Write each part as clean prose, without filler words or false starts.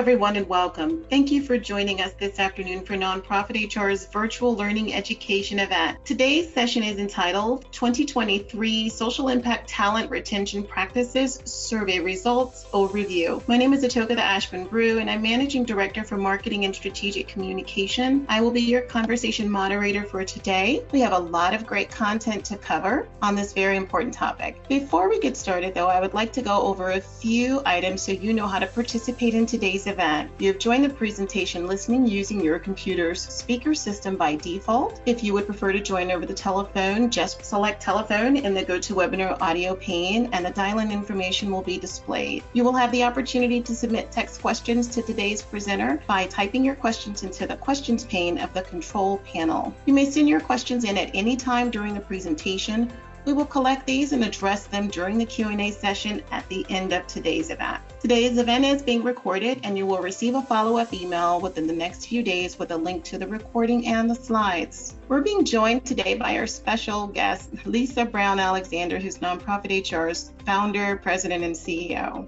everyone, and welcome. Thank you for joining us this afternoon for Nonprofit HR's virtual learning education event. Today's session is entitled 2023 Social Impact Talent Retention Practices Survey Results Overview. My name is Atoka Ashburn Brew, and I'm Managing Director for Marketing and Strategic Communication. I will be your conversation moderator for today. We have a lot of great content to cover on this very important topic. Before we get started, though, I would like to go over a few items so you know how to participate in today's event. You have joined the presentation listening using your computer's speaker system by default. If you would prefer to join over the telephone, just select telephone in the GoToWebinar audio pane and the dial-in information will be displayed. You will have the opportunity to submit text questions to today's presenter by typing your questions into the questions pane of the control panel. You may send your questions in at any time during the presentation. We will collect these and address them during the Q&A session at the end of today's event. Today's event is being recorded and you will receive a follow-up email within the next few days with a link to the recording and the slides. We're being joined today by our special guest, Lisa Brown Alexander, who's Nonprofit HR's founder, president, and CEO.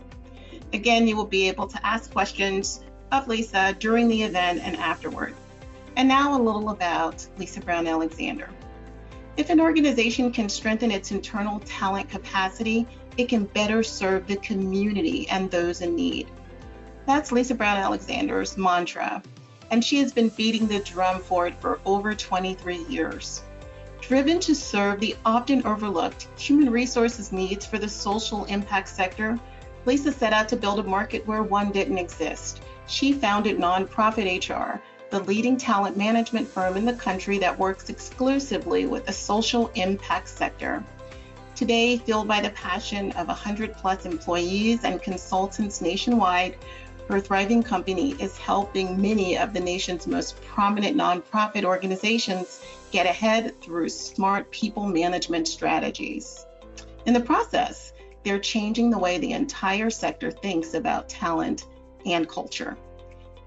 Again, you will be able to ask questions of Lisa during the event and afterward. And now a little about Lisa Brown Alexander. If an organization can strengthen its internal talent capacity, it can better serve the community and those in need. That's Lisa Brown Alexander's mantra, and she has been beating the drum for it for over 23 years. Driven to serve the often overlooked human resources needs for the social impact sector, Lisa set out to build a market where one didn't exist. She founded Nonprofit HR, the leading talent management firm in the country that works exclusively with the social impact sector. Today, fueled by the passion of 100+ employees and consultants nationwide, her thriving company is helping many of the nation's most prominent nonprofit organizations get ahead through smart people management strategies. In the process, they're changing the way the entire sector thinks about talent and culture.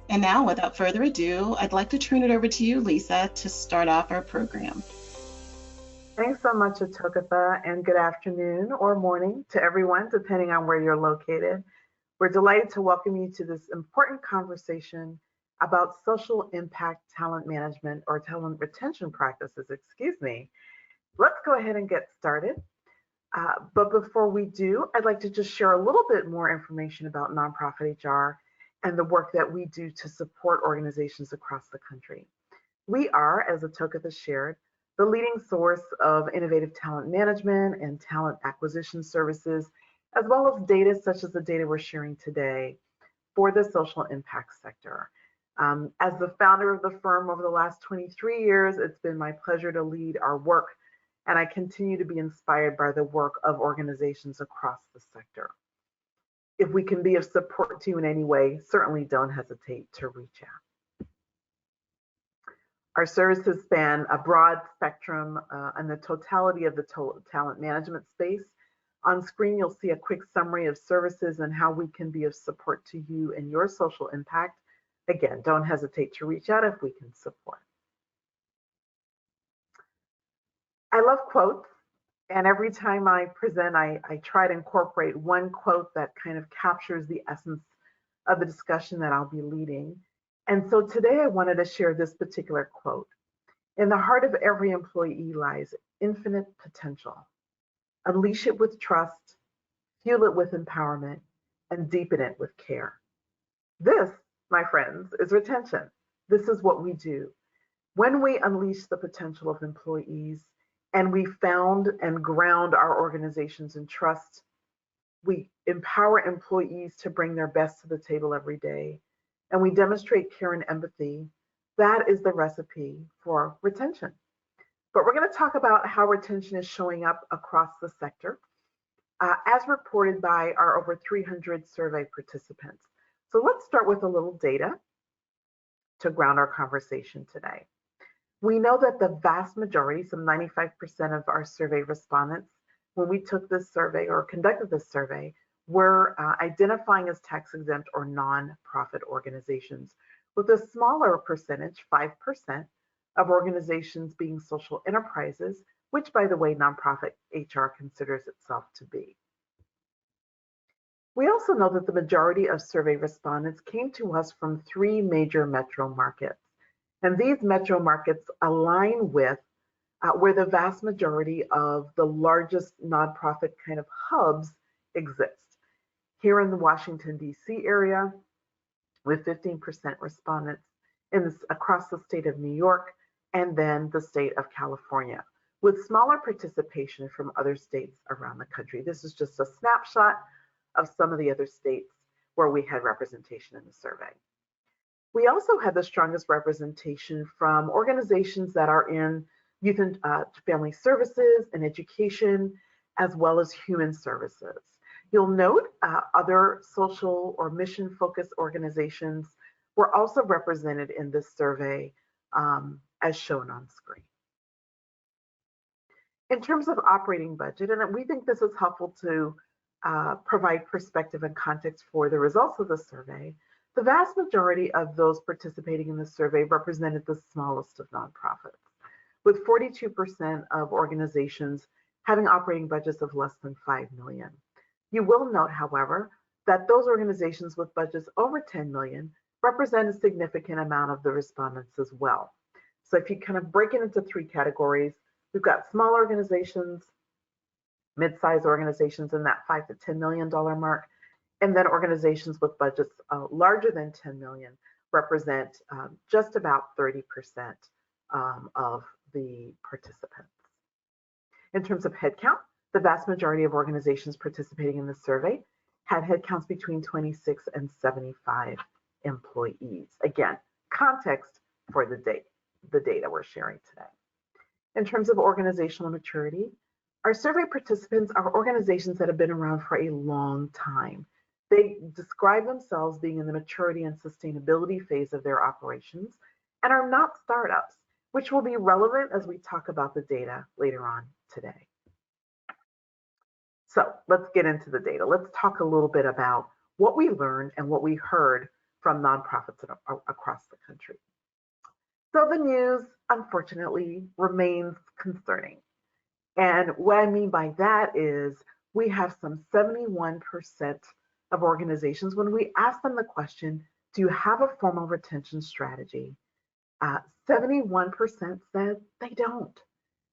And now, without further ado, I'd like to turn it over to you, Lisa, to start off our program. Thanks so much, Atokatha, and good afternoon or morning to everyone, depending on where you're located. We're delighted to welcome you to this important conversation about social impact talent management or talent retention practices, Let's go ahead and get started. But before we do, I'd like to just share a little bit more information about Nonprofit HR and the work that we do to support organizations across the country. We are, as Atokatha shared, the leading source of innovative talent management and talent acquisition services, as well as data such as the data we're sharing today for the social impact sector. As the founder of the firm over the last 23 years, it's been my pleasure to lead our work, and I continue to be inspired by the work of organizations across the sector. If we can be of support to you in any way, certainly don't hesitate to reach out. Our services span a broad spectrum and the totality of the talent management space. On screen, you'll see a quick summary of services and how we can be of support to you and your social impact. Again, don't hesitate to reach out if we can support. I love quotes. And every time I present, I try to incorporate one quote that kind of captures the essence of the discussion that I'll be leading. And so today I wanted to share this particular quote. In the heart of every employee lies infinite potential. Unleash it with trust, fuel it with empowerment, and deepen it with care. This, my friends, is retention. This is what we do. When we unleash the potential of employees, and we found and ground our organizations in trust. We empower employees to bring their best to the table every day, and we demonstrate care and empathy. That is the recipe for retention. But we're going to talk about how retention is showing up across the sector, as reported by our over 300 survey participants. So let's start with a little data to ground our conversation today. We know that the vast majority, some 95% of our survey respondents, when we took this survey or conducted this survey, were identifying as tax exempt or nonprofit organizations, with a smaller percentage, 5%, of organizations being social enterprises, which, by the way, Nonprofit HR considers itself to be. We also know that the majority of survey respondents came to us from 3 major metro markets. And these metro markets align with where the vast majority of the largest nonprofit kind of hubs exist. Here in the Washington, D.C. area, with 15% respondents across the state of New York, and then the state of California, with smaller participation from other states around the country. This is just a snapshot of some of the other states where we had representation in the survey. We also had the strongest representation from organizations that are in youth and family services and education, as well as human services. You'll note other social or mission-focused organizations were also represented in this survey as shown on screen. In terms of operating budget, and we think this is helpful to provide perspective and context for the results of the survey, the vast majority of those participating in the survey represented the smallest of nonprofits, with 42% of organizations having operating budgets of less than $5 million. You will note, however, that those organizations with budgets over $10 million represent a significant amount of the respondents as well. So if you kind of break it into 3 categories, we've got small organizations, mid-sized organizations in that $5 to $10 million mark, and then organizations with budgets larger than $10 million represent just about 30% of the participants. In terms of headcount, the vast majority of organizations participating in the survey had headcounts between 26 and 75 employees. Again, context for the data we're sharing today. In terms of organizational maturity, our survey participants are organizations that have been around for a long time. They describe themselves being in the maturity and sustainability phase of their operations and are not startups, which will be relevant as we talk about the data later on today. So let's get into the data. Let's talk a little bit about what we learned and what we heard from nonprofits across the country. So the news, unfortunately, remains concerning. And what I mean by that is we have some 71% of organizations, when we ask them the question, do you have a formal retention strategy? 71% said they don't.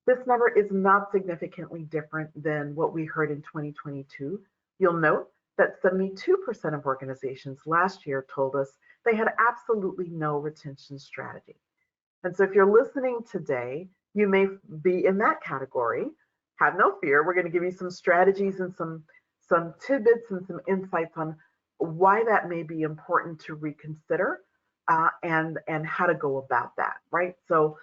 This number is not significantly different than what we heard in 2022. You'll note that 72% of organizations last year told us they had absolutely no retention strategy. And so if you're listening today, you may be in that category. Have no fear. We're going to give you some strategies and some tidbits and some insights on why that may be important to reconsider and how to go about that, right? So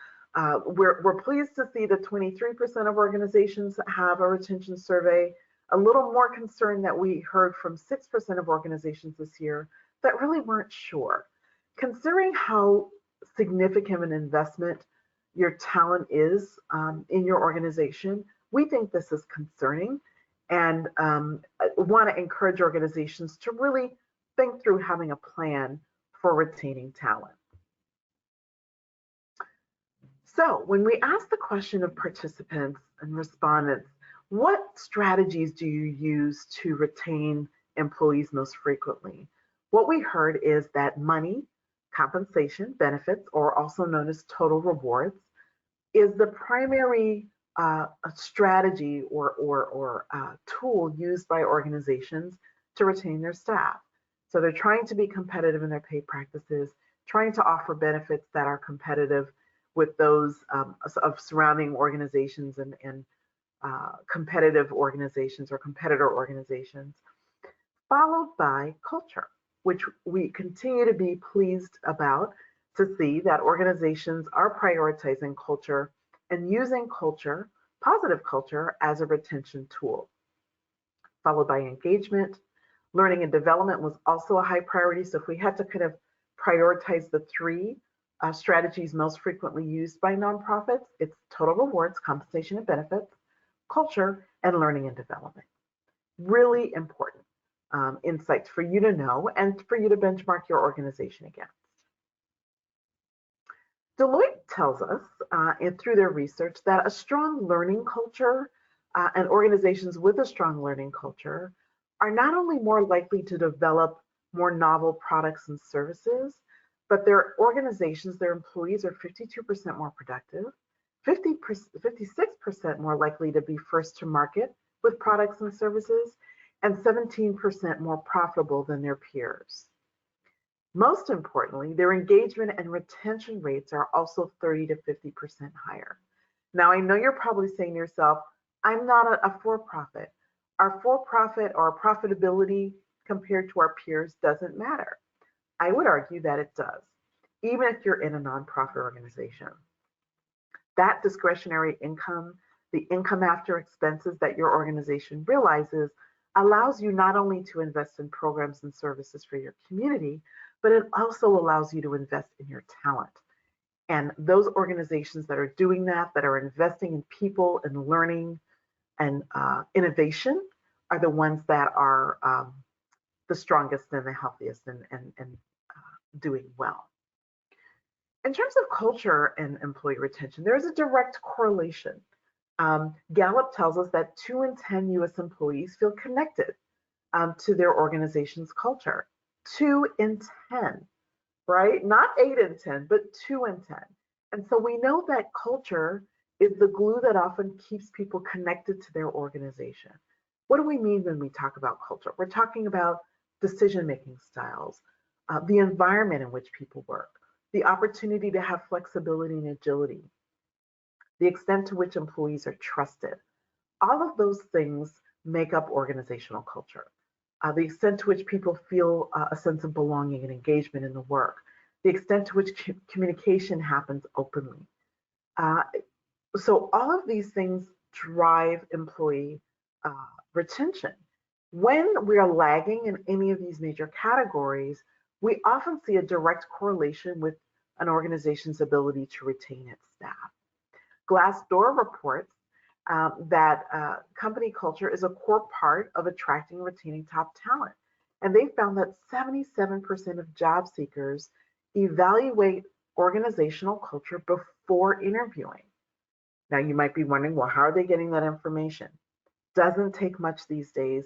we're pleased to see that 23% of organizations have a retention survey. A little more concerned that we heard from 6% of organizations this year that really weren't sure. Considering how significant an investment your talent is in your organization, we think this is concerning and want to encourage organizations to really think through having a plan for retaining talent. So when we ask the question of participants and respondents, what strategies do you use to retain employees most frequently? What we heard is that money, compensation, benefits, or also known as total rewards, is the primary strategy or tool used by organizations to retain their staff. So they're trying to be competitive in their pay practices, trying to offer benefits that are competitive with those of surrounding organizations and competitive organizations or competitor organizations, followed by culture, which we continue to be pleased about to see that organizations are prioritizing culture and using culture, positive culture, as a retention tool. Followed by engagement. Learning and development was also a high priority. So if we had to kind of prioritize the 3 strategies most frequently used by nonprofits, it's total rewards, compensation and benefits, culture, and learning and development. Really important insights for you to know and for you to benchmark your organization against. Deloitte tells us through their research that a strong learning culture and organizations with a strong learning culture are not only more likely to develop more novel products and services, but their organizations, their employees are 52% more productive, 56% more likely to be first to market with products and services, and 17% more profitable than their peers. Most importantly, their engagement and retention rates are also 30 to 50% higher. Now, I know you're probably saying to yourself, I'm not a for-profit. Our for-profit or profitability compared to our peers doesn't matter. I would argue that it does, even if you're in a nonprofit organization. That discretionary income, the income after expenses that your organization realizes, allows you not only to invest in programs and services for your community, but it also allows you to invest in your talent. And those organizations that are doing that, that are investing in people and learning and innovation, are the ones that are the strongest and the healthiest and doing well. In terms of culture and employee retention, there is a direct correlation. Gallup tells us that 2 in 10 US employees feel connected to their organization's culture. 2 in 10, right? Not 8 in 10, but 2 in 10. And so we know that culture is the glue that often keeps people connected to their organization. What do we mean when we talk about culture? We're talking about decision-making styles, the environment in which people work, the opportunity to have flexibility and agility, the extent to which employees are trusted. All of those things make up organizational culture. The extent to which people feel a sense of belonging and engagement in the work, the extent to which communication happens openly. So all of these things drive employee retention. When we are lagging in any of these major categories, we often see a direct correlation with an organization's ability to retain its staff. Glassdoor reports that company culture is a core part of attracting and retaining top talent. And they found that 77% of job seekers evaluate organizational culture before interviewing. Now, you might be wondering, well, how are they getting that information? Doesn't take much these days.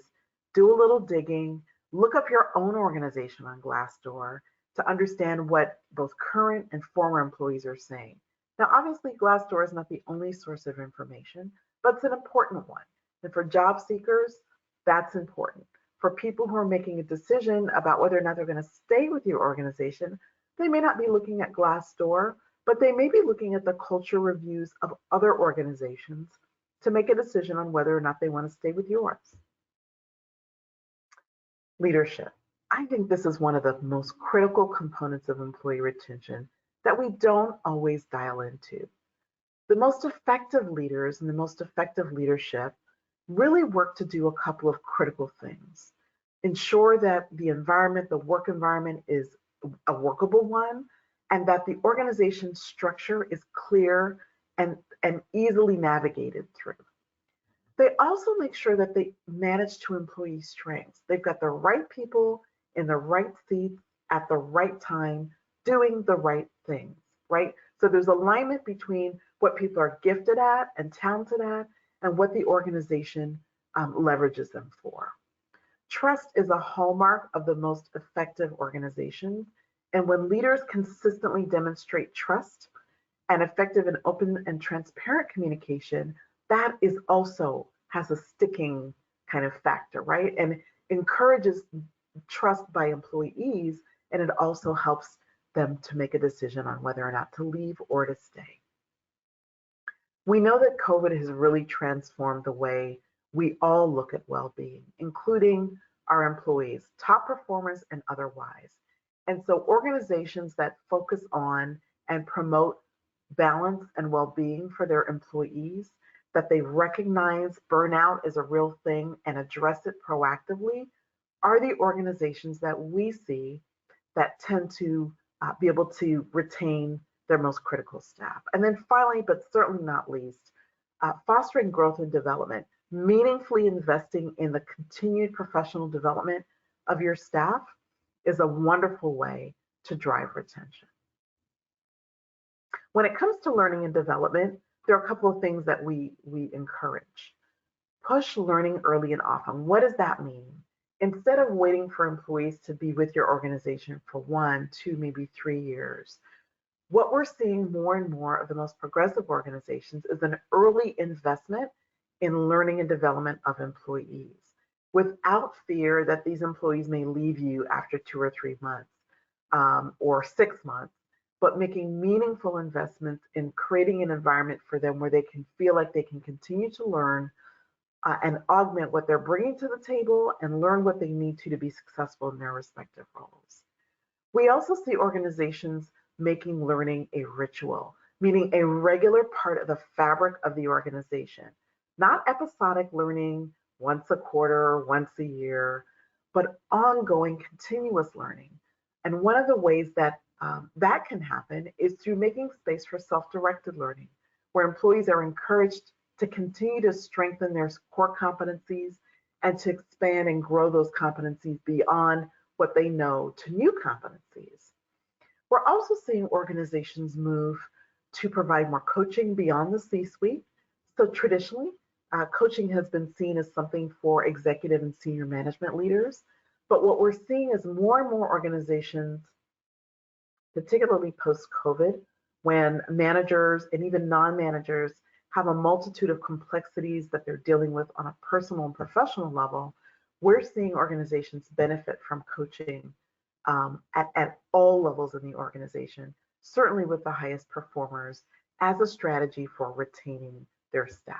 Do a little digging, look up your own organization on Glassdoor to understand what both current and former employees are saying. Now, obviously, Glassdoor is not the only source of information, but it's an important one. And for job seekers, that's important. For people who are making a decision about whether or not they're going to stay with your organization, they may not be looking at Glassdoor, but they may be looking at the culture reviews of other organizations to make a decision on whether or not they want to stay with yours. Leadership. I think this is one of the most critical components of employee retention that we don't always dial into. The most effective leaders and the most effective leadership really work to do a couple of critical things. Ensure that the environment, the work environment, is a workable one, and that the organization structure is clear and easily navigated through. They also make sure that they manage to employee strengths. They've got the right people in the right seats at the right time, doing the right things, right? So there's alignment between what people are gifted at and talented at and what the organization leverages them for. Trust is a hallmark of the most effective organizations. And when leaders consistently demonstrate trust and effective and open and transparent communication, that is also has a sticking kind of factor, right? And encourages trust by employees, and it also helps them to make a decision on whether or not to leave or to stay. We know that COVID has really transformed the way we all look at well-being, including our employees, top performers and otherwise. And so organizations that focus on and promote balance and well-being for their employees, that they recognize burnout is a real thing and address it proactively, are the organizations that we see that tend to be able to retain their most critical staff. And then finally, but certainly not least, fostering growth and development, meaningfully investing in the continued professional development of your staff is a wonderful way to drive retention. When it comes to learning and development, there are a couple of things that we encourage. Push learning early and often. What does that mean? Instead of waiting for employees to be with your organization for 1, 2, maybe 3 years, what we're seeing more and more of the most progressive organizations is an early investment in learning and development of employees without fear that these employees may leave you after 2 or 3 months or 6 months, but making meaningful investments in creating an environment for them where they can feel like they can continue to learn and augment what they're bringing to the table and learn what they need to be successful in their respective roles. We also see organizations making learning a ritual, meaning a regular part of the fabric of the organization, not episodic learning once a quarter, once a year, but ongoing, continuous learning. And one of the ways that that can happen is through making space for self-directed learning, where employees are encouraged to continue to strengthen their core competencies and to expand and grow those competencies beyond what they know to new competencies. We're also seeing organizations move to provide more coaching beyond the C-suite. So traditionally, coaching has been seen as something for executive and senior management leaders. But what we're seeing is more and more organizations, particularly post-COVID, when managers and even non-managers have a multitude of complexities that they're dealing with on a personal and professional level, we're seeing organizations benefit from coaching at all levels in the organization, certainly with the highest performers, as a strategy for retaining their staff.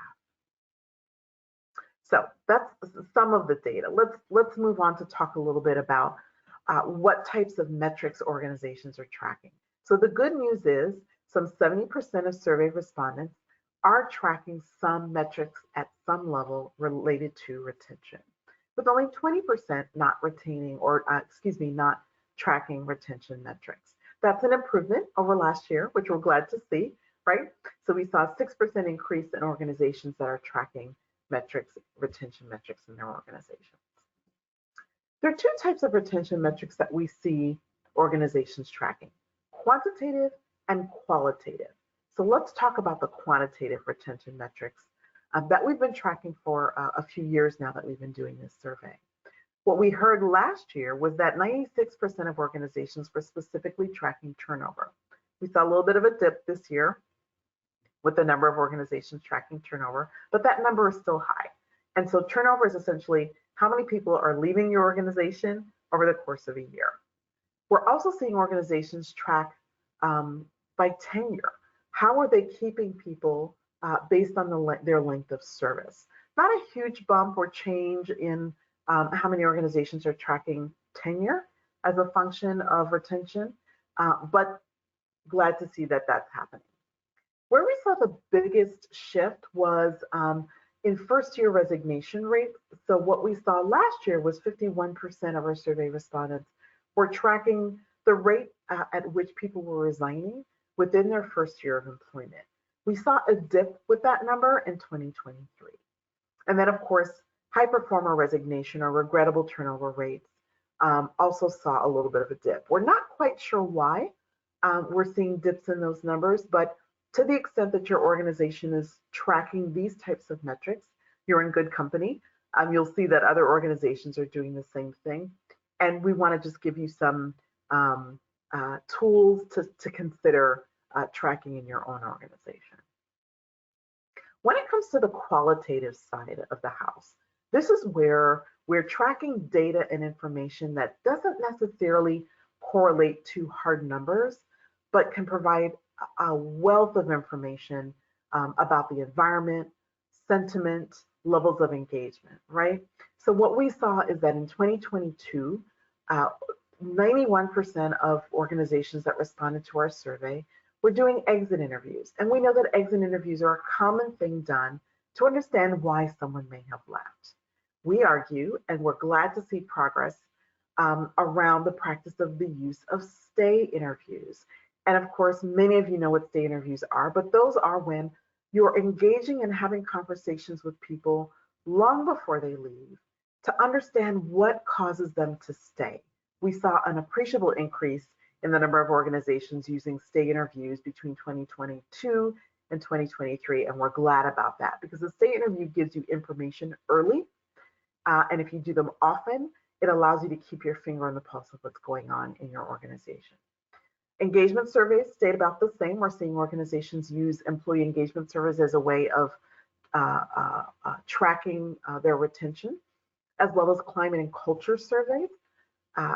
So that's some of the data. Let's move on to talk a little bit about what types of metrics organizations are tracking. So the good news is some 70% of survey respondents are tracking some metrics at some level related to retention, with only 20% not retaining or, not tracking retention metrics. That's an improvement over last year, which we're glad to see, right? So we saw a 6% increase in organizations that are tracking metrics, retention metrics in their organizations. There are two types of retention metrics that we see organizations tracking: quantitative and qualitative. So let's talk about the quantitative retention metrics that we've been tracking for a few years now that we've been doing this survey. What we heard last year was that 96% of organizations were specifically tracking turnover. We saw a little bit of a dip this year with the number of organizations tracking turnover, but that number is still high. And so turnover is essentially how many people are leaving your organization over the course of a year. We're also seeing organizations track by tenure. How are they keeping people based on their length of service? Not a huge bump or change in how many organizations are tracking tenure as a function of retention, but glad to see that that's happening. Where we saw the biggest shift was in first-year resignation rates. So what we saw last year was 51% of our survey respondents were tracking the rate at which people were resigning within their first year of employment. We saw a dip with that number in 2023. And then, of course, high performer resignation or regrettable turnover rates also saw a little bit of a dip. We're not quite sure why we're seeing dips in those numbers, but to the extent that your organization is tracking these types of metrics, you're in good company. You'll see that other organizations are doing the same thing. And we want to just give you some tools to consider tracking in your own organization. When it comes to the qualitative side of the house, this is where we're tracking data and information that doesn't necessarily correlate to hard numbers, but can provide a wealth of information about the environment, sentiment, levels of engagement, right? So what we saw is that in 2022, 91% of organizations that responded to our survey were doing exit interviews. And we know that exit interviews are a common thing done to understand why someone may have left. We argue, and we're glad to see progress around the practice of the use of stay interviews. And of course, many of you know what stay interviews are, but those are when you're engaging and having conversations with people long before they leave to understand what causes them to stay. We saw an appreciable increase in the number of organizations using stay interviews between 2022 and 2023, and we're glad about that because the stay interview gives you information early, and if you do them often, It allows you to keep your finger on the pulse of what's going on in your organization. Engagement surveys stayed about the same. We're seeing organizations use employee engagement surveys as a way of tracking their retention, as well as climate and culture surveys,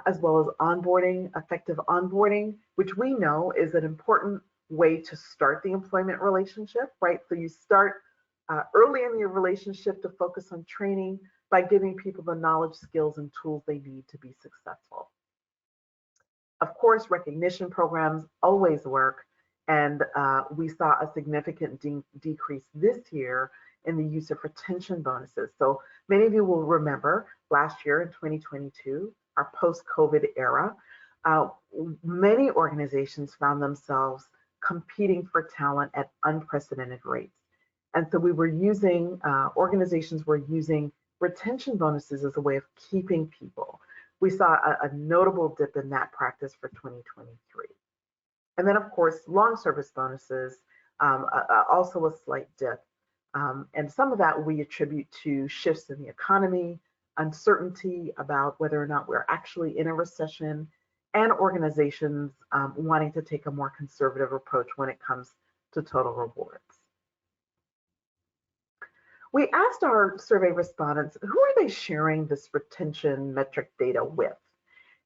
as well as onboarding, effective onboarding, which we know is an important way to start the employment relationship, right? So you start early in your relationship to focus on training by giving people the knowledge, skills, and tools they need to be successful. Of course, recognition programs always work, and we saw a significant decrease this year in the use of retention bonuses. So many of you will remember last year in 2022, our post-COVID era, many organizations found themselves competing for talent at unprecedented rates. And so we were using, organizations were using retention bonuses as a way of keeping people. We saw a notable dip in that practice for 2023. And then, of course, long service bonuses, also a slight dip. And some of that we attribute to shifts in the economy, uncertainty about whether or not we're actually in a recession, and organizations wanting to take a more conservative approach when it comes to total rewards. We asked our survey respondents, who are they sharing this retention metric data with?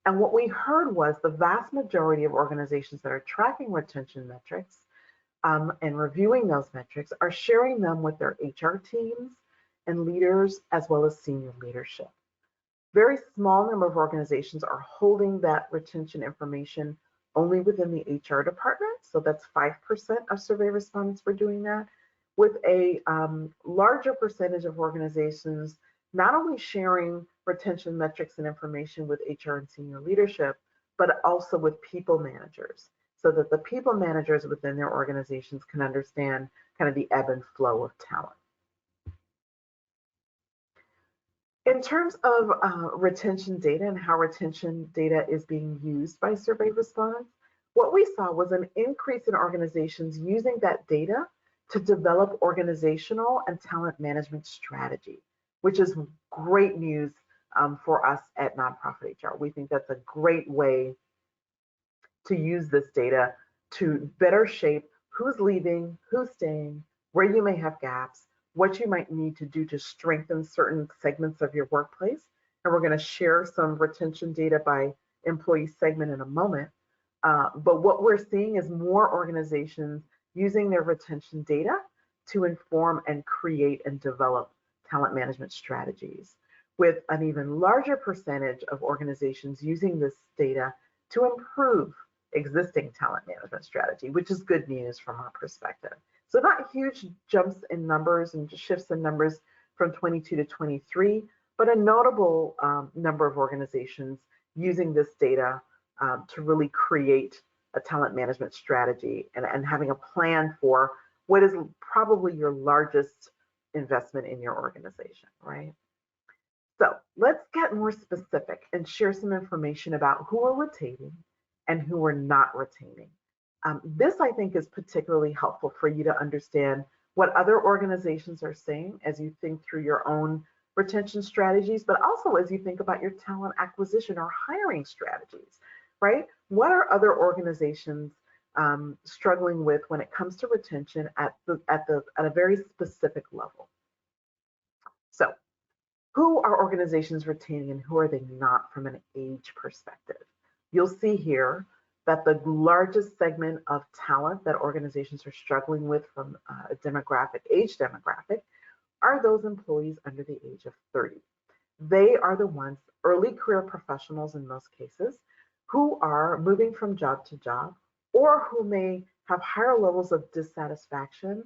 And what we heard was the vast majority of organizations that are tracking retention metrics and reviewing those metrics are sharing them with their HR teams and leaders, as well as senior leadership. Very small number of organizations are holding that retention information only within the HR department. So that's 5% of survey respondents were doing that, with a larger percentage of organizations not only sharing retention metrics and information with HR and senior leadership, but also with people managers, so that the people managers within their organizations can understand kind of the ebb and flow of talent. In terms of retention data and how retention data is being used by survey respondents, what we saw was an increase in organizations using that data to develop organizational and talent management strategy, which is great news for us at Nonprofit HR. We think that's a great way to use this data to better shape who's leaving, who's staying, where you may have gaps, what you might need to do to strengthen certain segments of your workplace. And we're going to share some retention data by employee segment in a moment. But what we're seeing is more organizations using their retention data to inform and create and develop talent management strategies, with an even larger percentage of organizations using this data to improve existing talent management strategy, which is good news from our perspective. So not huge jumps in numbers and shifts in numbers from 22 to 23, but a notable number of organizations using this data to really create a talent management strategy and having a plan for what is probably your largest investment in your organization, right? So let's get more specific and share some information about who are retaining and who are not retaining. This, I think, is particularly helpful for you to understand what other organizations are saying as you think through your own retention strategies, but also as you think about your talent acquisition or hiring strategies, right? What are other organizations struggling with when it comes to retention at a very specific level? So, who are organizations retaining and who are they not from an age perspective? You'll see here that the largest segment of talent that organizations are struggling with from a age demographic, are those employees under the age of 30. They are the ones, early career professionals in most cases, who are moving from job to job, or who may have higher levels of dissatisfaction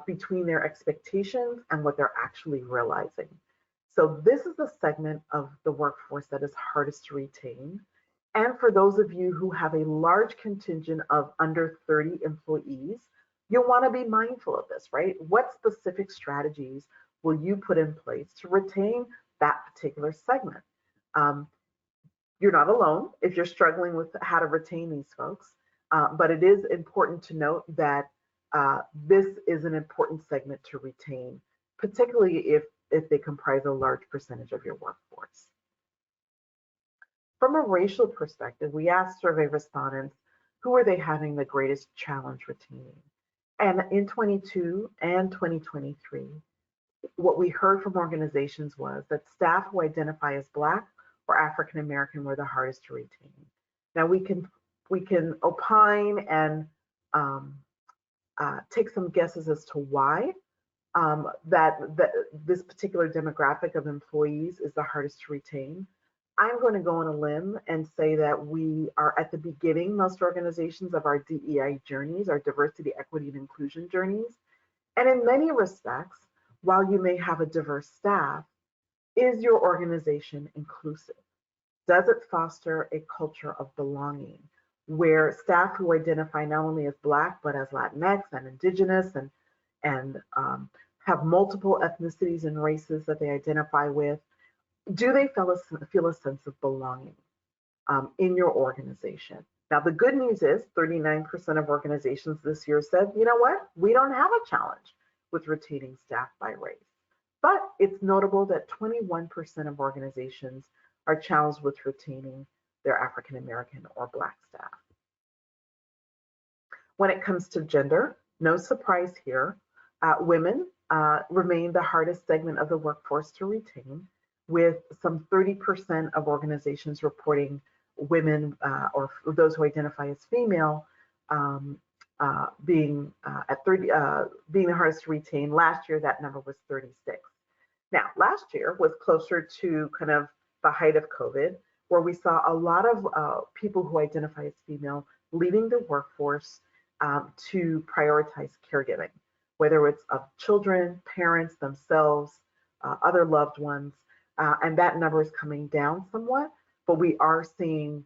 between their expectations and what they're actually realizing. So this is the segment of the workforce that is hardest to retain. And for those of you who have a large contingent of under 30 employees, you'll want to be mindful of this, right? What specific strategies will you put in place to retain that particular segment? You're not alone if you're struggling with how to retain these folks, but it is important to note that this is an important segment to retain, particularly if they comprise a large percentage of your workforce. From a racial perspective, we asked survey respondents who are they having the greatest challenge retaining. And in 22 and 2023, what we heard from organizations was that staff who identify as Black or African American were the hardest to retain. Now we can opine and take some guesses as to why that this particular demographic of employees is the hardest to retain. I'm going to go on a limb and say that we are at the beginning, most organizations, of our DEI journeys, our diversity, equity, and inclusion journeys. And in many respects, while you may have a diverse staff, is your organization inclusive? Does it foster a culture of belonging where staff who identify not only as Black, but as Latinx and Indigenous and have multiple ethnicities and races that they identify with, do they feel a sense of belonging in your organization? Now, the good news is 39% of organizations this year said, you know what, we don't have a challenge with retaining staff by race. But it's notable that 21% of organizations are challenged with retaining their African American or Black staff. When it comes to gender, no surprise here, women remain the hardest segment of the workforce to retain, with some 30% of organizations reporting women or those who identify as female being at 30, being the hardest to retain. Last year, that number was 36. Now, last year was closer to kind of the height of COVID, where we saw a lot of people who identify as female leaving the workforce to prioritize caregiving, whether it's of children, parents themselves, other loved ones, and that number is coming down somewhat, but we are seeing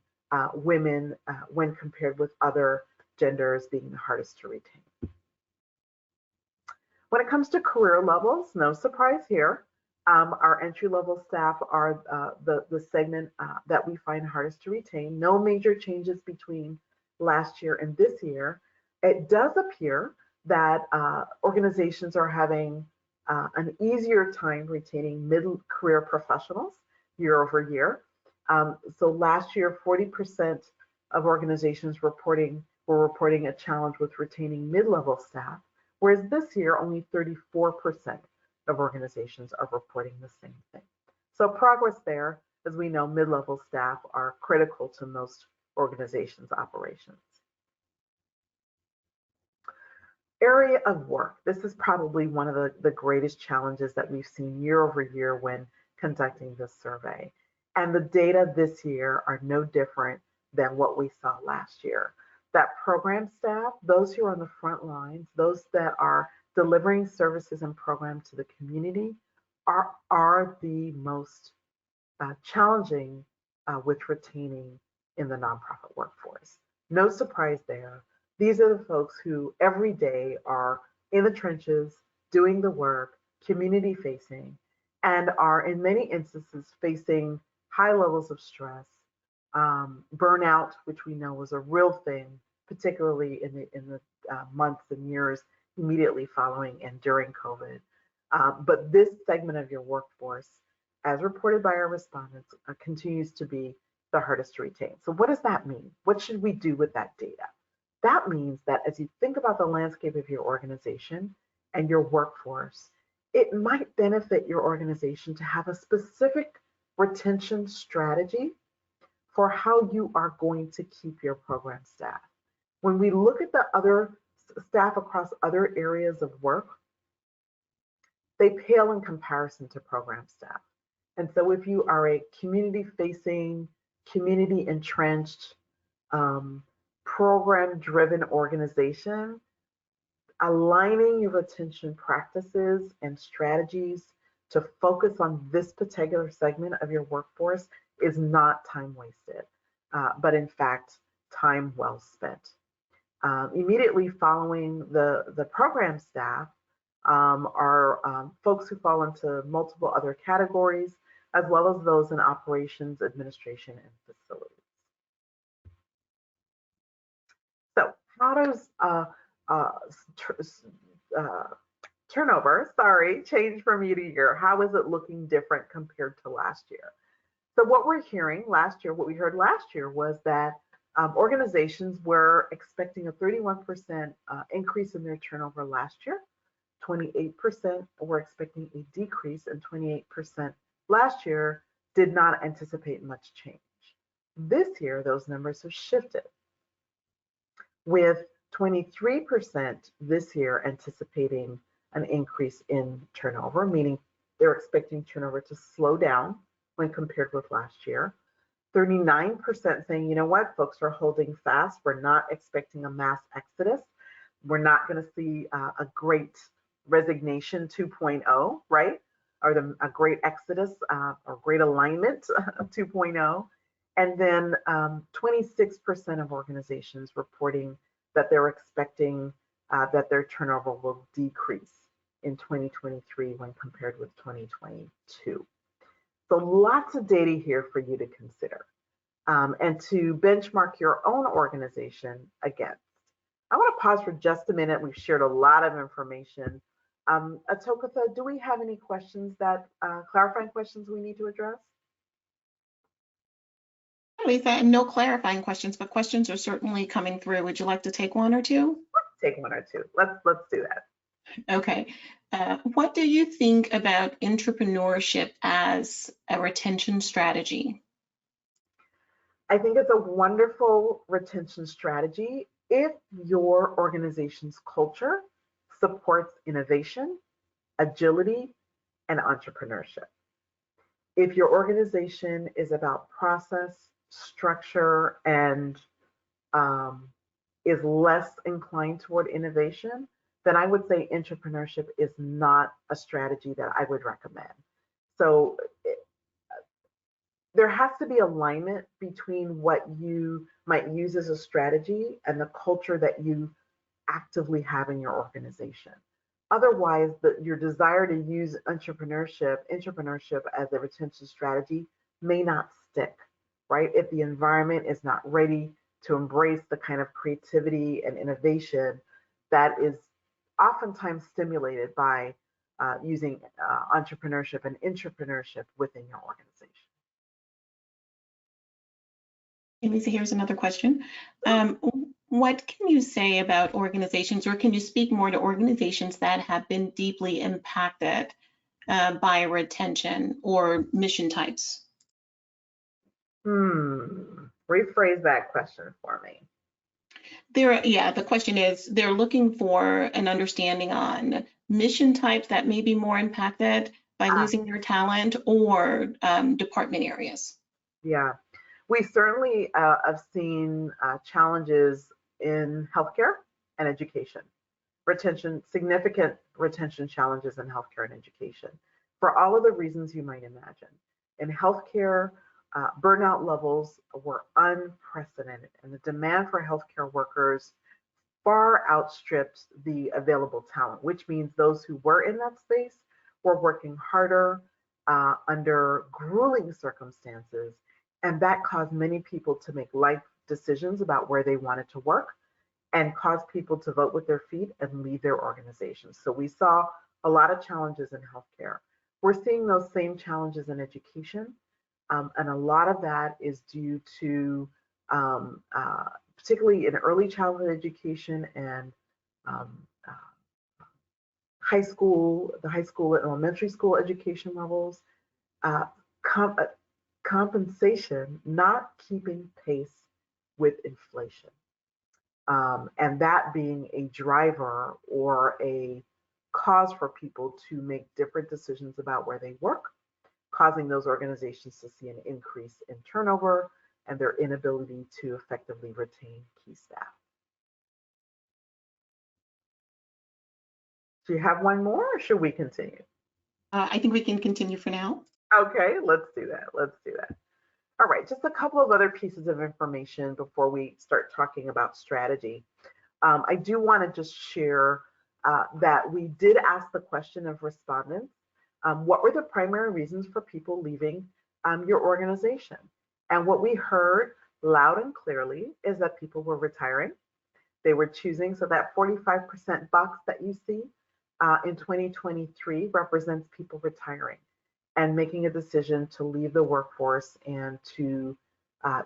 women, when compared with other genders, being the hardest to retain. When it comes to career levels, no surprise here. Our entry-level staff are the segment that we find hardest to retain. No major changes between last year and this year. It does appear that organizations are having an easier time retaining mid-career professionals year over year. So last year, 40% of organizations were reporting a challenge with retaining mid-level staff, whereas this year, only 34% of organizations are reporting the same thing. So progress there, as we know, mid-level staff are critical to most organizations' operations. Area of work. This is probably one of the greatest challenges that we've seen year over year when conducting this survey. And the data this year are no different than what we saw last year. That program staff, those who are on the front lines, those that are delivering services and programs to the community are the most challenging with retaining in the nonprofit workforce. No surprise there. These are the folks who every day are in the trenches, doing the work, community facing, and are in many instances facing high levels of stress, burnout, which we know is a real thing, particularly in the months and years immediately following and during COVID. But this segment of your workforce, as reported by our respondents, continues to be the hardest to retain. So what does that mean? What should we do with that data? That means that as you think about the landscape of your organization and your workforce, it might benefit your organization to have a specific retention strategy for how you are going to keep your program staff. When we look at the other staff across other areas of work, they pale in comparison to program staff. And so if you are a community-facing, community-entrenched, program-driven organization, aligning your retention practices and strategies to focus on this particular segment of your workforce is not time wasted, but in fact, time well spent. Immediately following the program staff are folks who fall into multiple other categories, as well as those in operations, administration, and facilities. So how does turnover, change from year to year? How is it looking different compared to last year? So what we're hearing last year, what we heard last year was that organizations were expecting a 31% increase in their turnover last year. 28% were expecting a decrease, and 28% last year did not anticipate much change. This year, those numbers have shifted, with 23% this year anticipating an increase in turnover, meaning they're expecting turnover to slow down when compared with last year. 39% saying, you know what, folks are holding fast. We're not expecting a mass exodus. We're not going to see a great resignation 2.0, right? Or a great exodus or great alignment 2.0. And then 26% of organizations reporting that they're expecting that their turnover will decrease in 2023 when compared with 2022. So lots of data here for you to consider and to benchmark your own organization against. I want to pause for just a minute. We've shared a lot of information. Atokatha, do we have any questions that, clarifying questions we need to address? Lisa, no clarifying questions, but questions are certainly coming through. Would you like to take one or two? Take one or two. Let's do that. Okay. What do you think about entrepreneurship as a retention strategy? I think it's a wonderful retention strategy if your organization's culture supports innovation, agility, and entrepreneurship. If your organization is about process, structure, and is less inclined toward innovation, then I would say entrepreneurship is not a strategy that I would recommend. So there has to be alignment between what you might use as a strategy and the culture that you actively have in your organization. Otherwise, your desire to use entrepreneurship as a retention strategy may not stick, right? If the environment is not ready to embrace the kind of creativity and innovation that is oftentimes stimulated by using entrepreneurship and intrapreneurship within your organization. Lisa, here's another question. What can you say about organizations, or can you speak more to organizations that have been deeply impacted by retention or mission types? Rephrase that question for me. The question is, they're looking for an understanding on mission types that may be more impacted by losing their talent, or department areas. Yeah, we certainly have seen challenges in healthcare and education. Significant retention challenges in healthcare and education for all of the reasons you might imagine. In healthcare, burnout levels were unprecedented, and the demand for healthcare workers far outstrips the available talent, which means those who were in that space were working harder under grueling circumstances, and that caused many people to make life decisions about where they wanted to work and caused people to vote with their feet and leave their organizations. So we saw a lot of challenges in healthcare. We're seeing those same challenges in education. And a lot of that is due to, particularly in early childhood education and high school, the high school and elementary school education levels, compensation not keeping pace with inflation. And that being a driver or a cause for people to make different decisions about where they work, causing those organizations to see an increase in turnover and their inability to effectively retain key staff. Do you have one more, or should we continue? I think we can continue for now. Okay, let's do that. Let's do that. All right, just a couple of other pieces of information before we start talking about strategy. I do want to just share that we did ask the question of respondents, what were the primary reasons for people leaving your organization? And what we heard loud and clearly is that people were retiring. They were choosing, so that 45% box that you see in 2023 represents people retiring. and making a decision to leave the workforce and to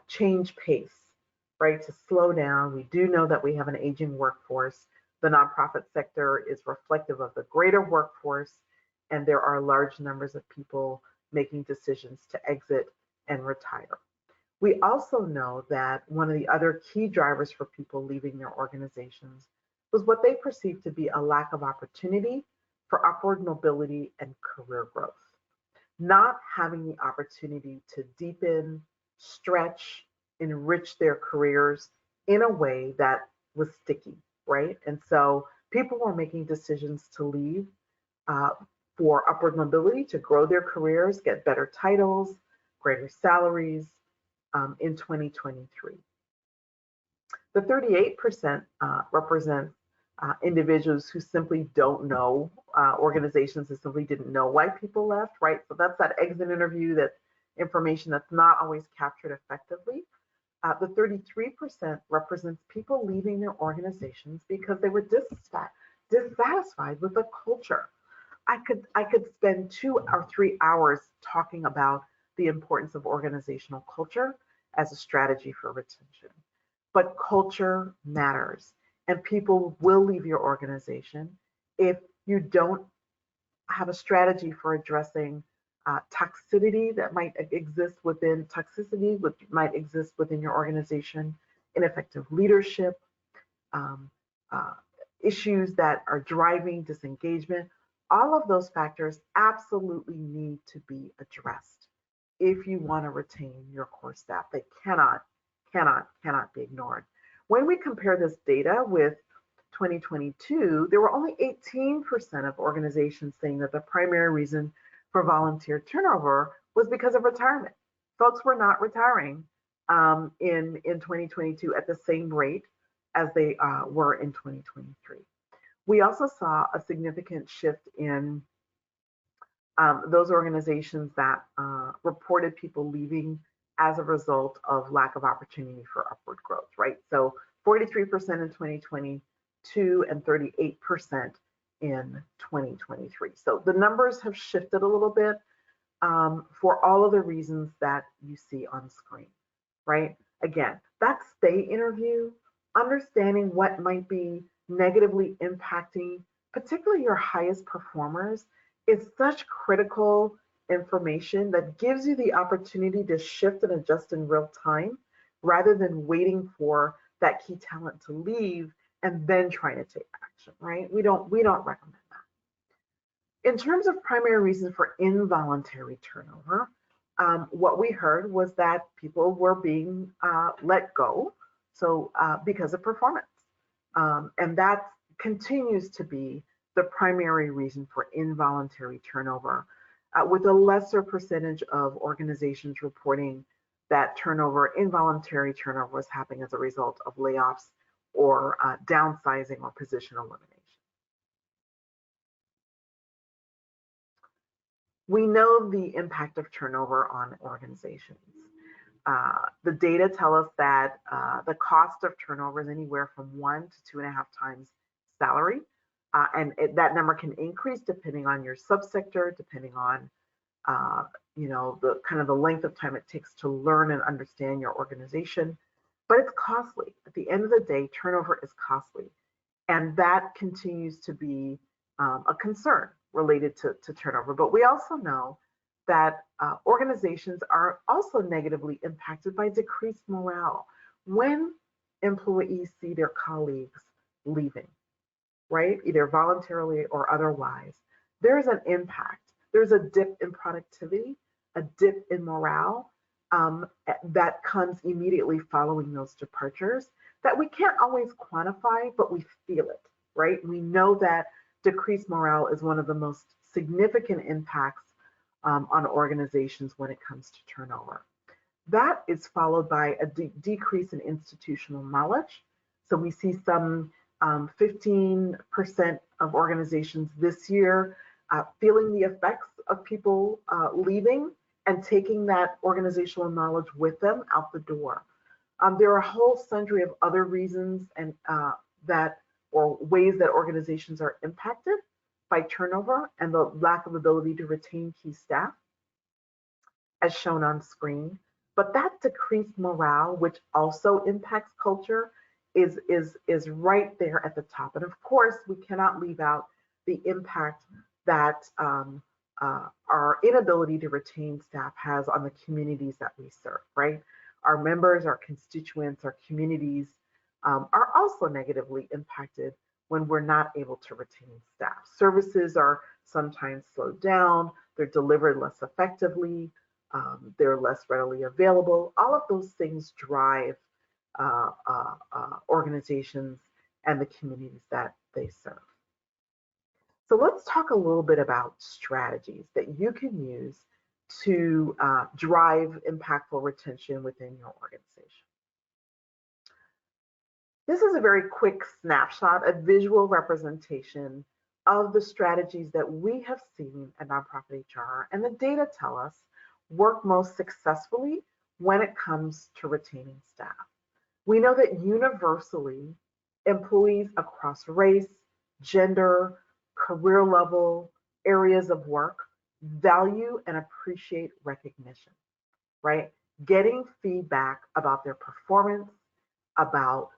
change pace, right? To slow down. We do know that we have an aging workforce. The nonprofit sector is reflective of the greater workforce, and there are large numbers of people making decisions to exit and retire. We also know that one of the other key drivers for people leaving their organizations was what they perceived to be a lack of opportunity for upward mobility and career growth. Not having the opportunity to deepen, stretch, enrich their careers in a way that was sticky, right? And so people were making decisions to leave uh, for upward mobility, to grow their careers, get better titles, greater salaries in 2023. The 38% represent individuals who simply don't know, organizations that simply didn't know why people left, right? So that's that exit interview, that information that's not always captured effectively. The 33% represents people leaving their organizations because they were dissatisfied with the culture. I could spend 2 or 3 hours talking about the importance of organizational culture as a strategy for retention. But culture matters, and people will leave your organization if you don't have a strategy for addressing toxicity that might exist within toxicity, which might exist within your organization, ineffective leadership, um, uh, issues that are driving disengagement. All of those factors absolutely need to be addressed if you want to retain your core staff. They cannot be ignored. When we compare this data with 2022, there were only 18% of organizations saying that the primary reason for volunteer turnover was because of retirement. Folks were not retiring in 2022 at the same rate as they were in 2023. We also saw a significant shift in those organizations that reported people leaving as a result of lack of opportunity for upward growth, right? So 43% in 2022 and 38% in 2023. So the numbers have shifted a little bit for all of the reasons that you see on screen, right? Again, that stay interview, understanding what might be negatively impacting, particularly your highest performers, is such critical information that gives you the opportunity to shift and adjust in real time rather than waiting for that key talent to leave and then trying to take action, right? We don't recommend that. In terms of primary reasons for involuntary turnover, what we heard was that people were being let go, so because of performance, and that continues to be the primary reason for involuntary turnover, with a lesser percentage of organizations reporting that involuntary turnover, was happening as a result of layoffs or downsizing or position elimination. We know the impact of turnover on organizations. The data tell us that the cost of turnover is anywhere from 1 to 2.5 times salary. That number can increase depending on your subsector, depending on the kind of the length of time it takes to learn and understand your organization. But it's costly. At the end of the day, turnover is costly, and that continues to be a concern related to turnover. But we also know that organizations are also negatively impacted by decreased morale when employees see their colleagues leaving, right? Either voluntarily or otherwise. There's an impact. There's a dip in productivity, a dip in morale that comes immediately following those departures that we can't always quantify, but we feel it, right? We know that decreased morale is one of the most significant impacts on organizations when it comes to turnover. That is followed by a decrease in institutional knowledge. So we see some 15% of organizations this year feeling the effects of people leaving and taking that organizational knowledge with them out the door. There are a whole sundry of other reasons and or ways that organizations are impacted by turnover and the lack of ability to retain key staff. as shown on screen. But that decreased morale, which also impacts culture, is right there at the top. And of course, we cannot leave out the impact that our inability to retain staff has on the communities that we serve, right? Our members, our constituents, our communities are also negatively impacted when we're not able to retain staff. Services are sometimes slowed down, they're delivered less effectively, they're less readily available. All of those things drive organizations and the communities that they serve. So let's talk a little bit about strategies that you can use to drive impactful retention within your organization. This is a very quick snapshot, a visual representation of the strategies that we have seen at Nonprofit HR, and the data tell us work most successfully when it comes to retaining staff. We know that universally, employees across race, gender, career level, areas of work value and appreciate recognition, right? Getting feedback about their performance, about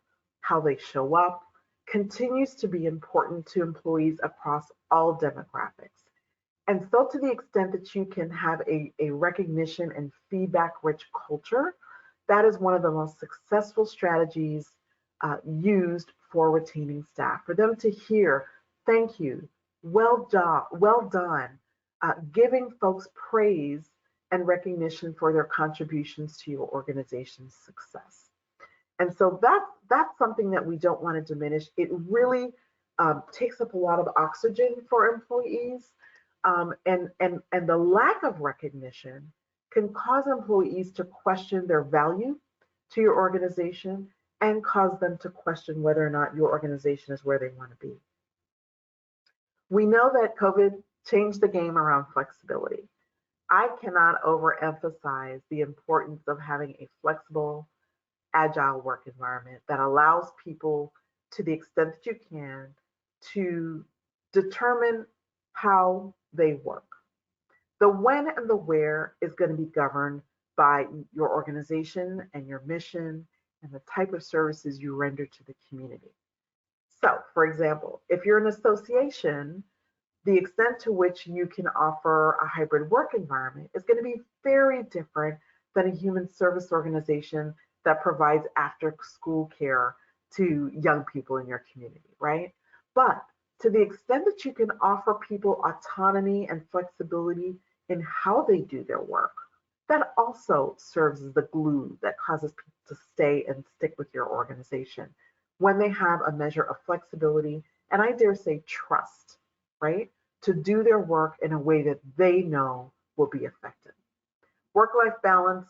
how they show up, continues to be important to employees across all demographics. And so, to the extent that you can have a recognition and feedback rich culture, that is one of the most successful strategies used for retaining staff. For them to hear, thank you, well done, giving folks praise and recognition for their contributions to your organization's success. And so that's something that we don't want to diminish. It really takes up a lot of oxygen for employees. And the lack of recognition can cause employees to question their value to your organization and cause them to question whether or not your organization is where they want to be. We know that COVID changed the game around flexibility. I cannot overemphasize the importance of having a flexible, agile work environment that allows people, to the extent that you can, to determine how they work. The when and the where is going to be governed by your organization and your mission and the type of services you render to the community. So, for example, if you're an association, the extent to which you can offer a hybrid work environment is going to be very different than a human service organization that provides after school care to young people in your community, right? But to the extent that you can offer people autonomy and flexibility in how they do their work, that also serves as the glue that causes people to stay and stick with your organization when they have a measure of flexibility and, I dare say, trust, right? To do their work in a way that they know will be effective. Work-life balance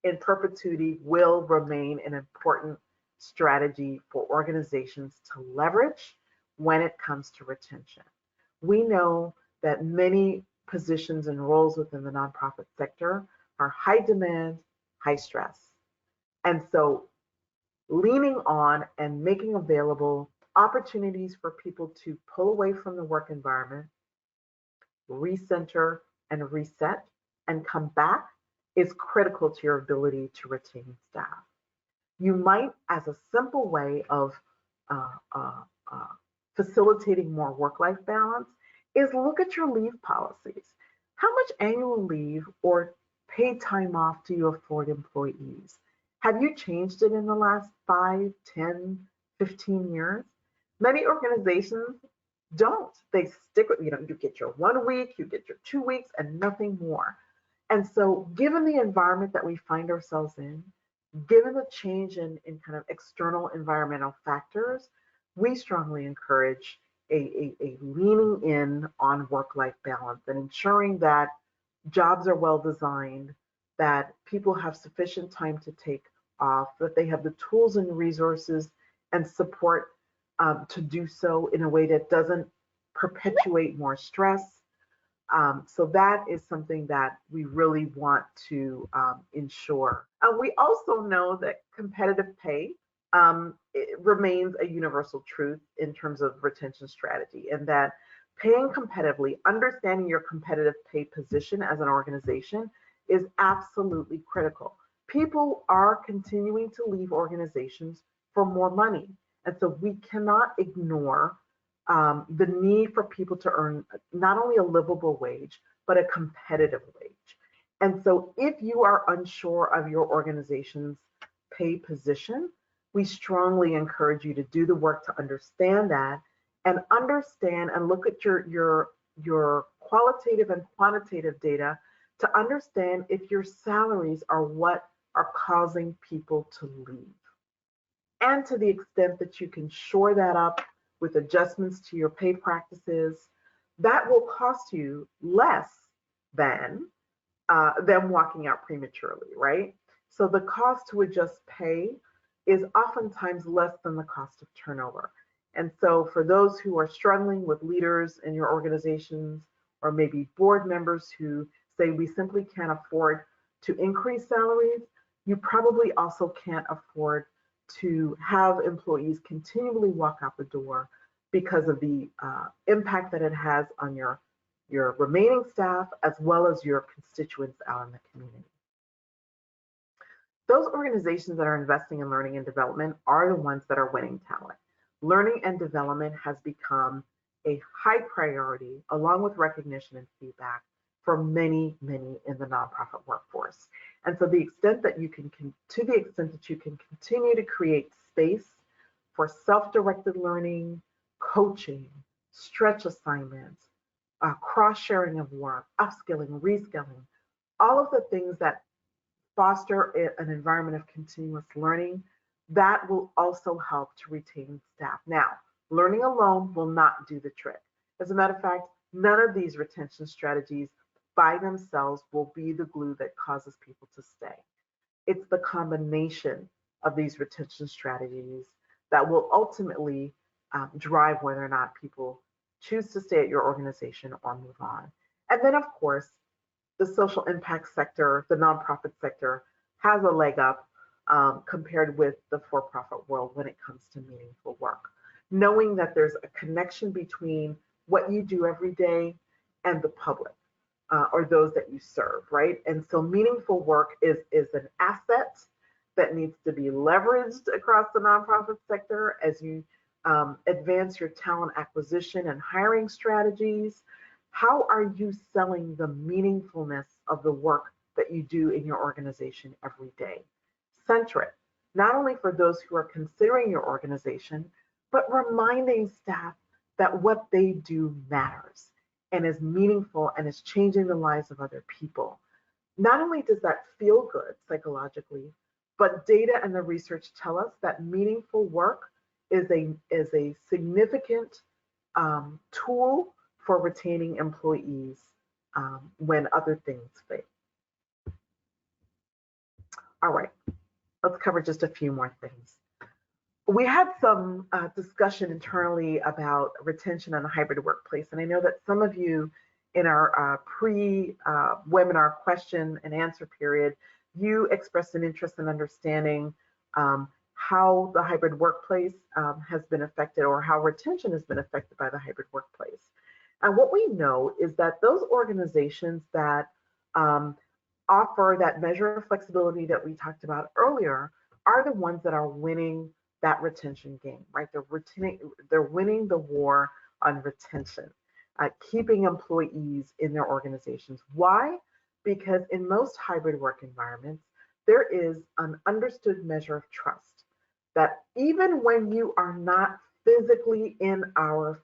in perpetuity will remain an important strategy for organizations to leverage when it comes to retention. We know that many positions and roles within the nonprofit sector are high demand, high stress. And so leaning on and making available opportunities for people to pull away from the work environment, recenter and reset, and come back is critical to your ability to retain staff. You might, as a simple way of facilitating more work-life balance, is look at your leave policies. How much annual leave or paid time off do you afford employees? Have you changed it in the last 5, 10, 15 years? Many organizations don't. They stick with, you get your 1 week, you get your 2 weeks, and nothing more. And so, given the environment that we find ourselves in, given the change in kind of external environmental factors, we strongly encourage a leaning in on work-life balance and ensuring that jobs are well designed, that people have sufficient time to take off, that they have the tools and resources and support to do so in a way that doesn't perpetuate more stress. So that is something that we really want to ensure. We also know that competitive pay it remains a universal truth in terms of retention strategy, and that paying competitively, understanding your competitive pay position as an organization, is absolutely critical. People are continuing to leave organizations for more money. And so we cannot ignore the need for people to earn not only a livable wage, but a competitive wage. And so if you are unsure of your organization's pay position, we strongly encourage you to do the work to understand that and understand and look at your qualitative and quantitative data to understand if your salaries are what are causing people to leave. And to the extent that you can shore that up with adjustments to your pay practices, that will cost you less than them walking out prematurely, right? So the cost to adjust pay is oftentimes less than the cost of turnover. And so for those who are struggling with leaders in your organizations, or maybe board members who say we simply can't afford to increase salaries, you probably also can't afford to have employees continually walk out the door because of the impact that it has on your remaining staff as well as your constituents out in the community. Those organizations that are investing in learning and development are the ones that are winning talent. Learning and development has become a high priority along with recognition and feedback for many, many in the nonprofit workforce. And so to the extent that you can continue to create space for self-directed learning, coaching, stretch assignments, cross-sharing of work, upskilling, reskilling, all of the things that foster an environment of continuous learning, that will also help to retain staff. Now, learning alone will not do the trick. As a matter of fact, none of these retention strategies by themselves will be the glue that causes people to stay. It's the combination of these retention strategies that will ultimately drive whether or not people choose to stay at your organization or move on. And then, of course, the social impact sector, the nonprofit sector, has a leg up compared with the for-profit world when it comes to meaningful work. Knowing that there's a connection between what you do every day and the public or those that you serve, right? And so meaningful work is an asset that needs to be leveraged across the nonprofit sector as you advance your talent acquisition and hiring strategies. How are you selling the meaningfulness of the work that you do in your organization every day? Center it, not only for those who are considering your organization, but reminding staff that what they do matters and is meaningful and is changing the lives of other people. Not only does that feel good psychologically, but data and the research tell us that meaningful work is a significant tool for retaining employees when other things fail. All right, let's cover just a few more things. We had some discussion internally about retention in a hybrid workplace, and I know that some of you in our pre-webinar question and answer period, you expressed an interest in understanding how the hybrid workplace has been affected, or how retention has been affected by the hybrid workplace. And what we know is that those organizations that offer that measure of flexibility that we talked about earlier are the ones that are winning that retention game, right? They're winning the war on retention, keeping employees in their organizations. Why? Because in most hybrid work environments, there is an understood measure of trust that even when you are not physically in our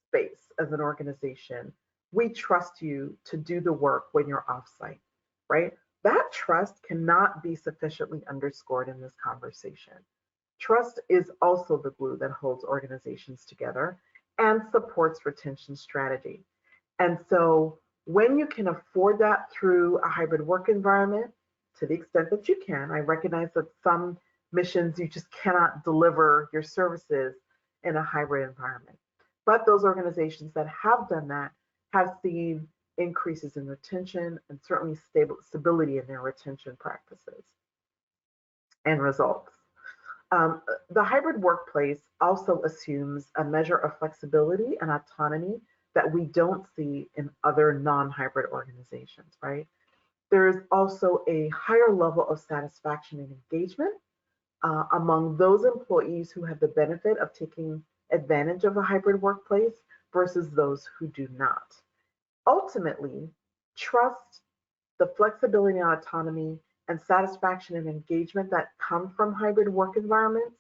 space as an organization, we trust you to do the work when you're offsite, right? That trust cannot be sufficiently underscored in this conversation. Trust is also the glue that holds organizations together and supports retention strategy. And so when you can afford that through a hybrid work environment, to the extent that you can, I recognize that some missions you just cannot deliver your services in a hybrid environment. But those organizations that have done that have seen increases in retention and certainly stability in their retention practices and results. The hybrid workplace also assumes a measure of flexibility and autonomy that we don't see in other non-hybrid organizations, right? There is also a higher level of satisfaction and engagement among those employees who have the benefit of taking advantage of a hybrid workplace versus those who do not. Ultimately, trust, the flexibility and autonomy, and satisfaction and engagement that come from hybrid work environments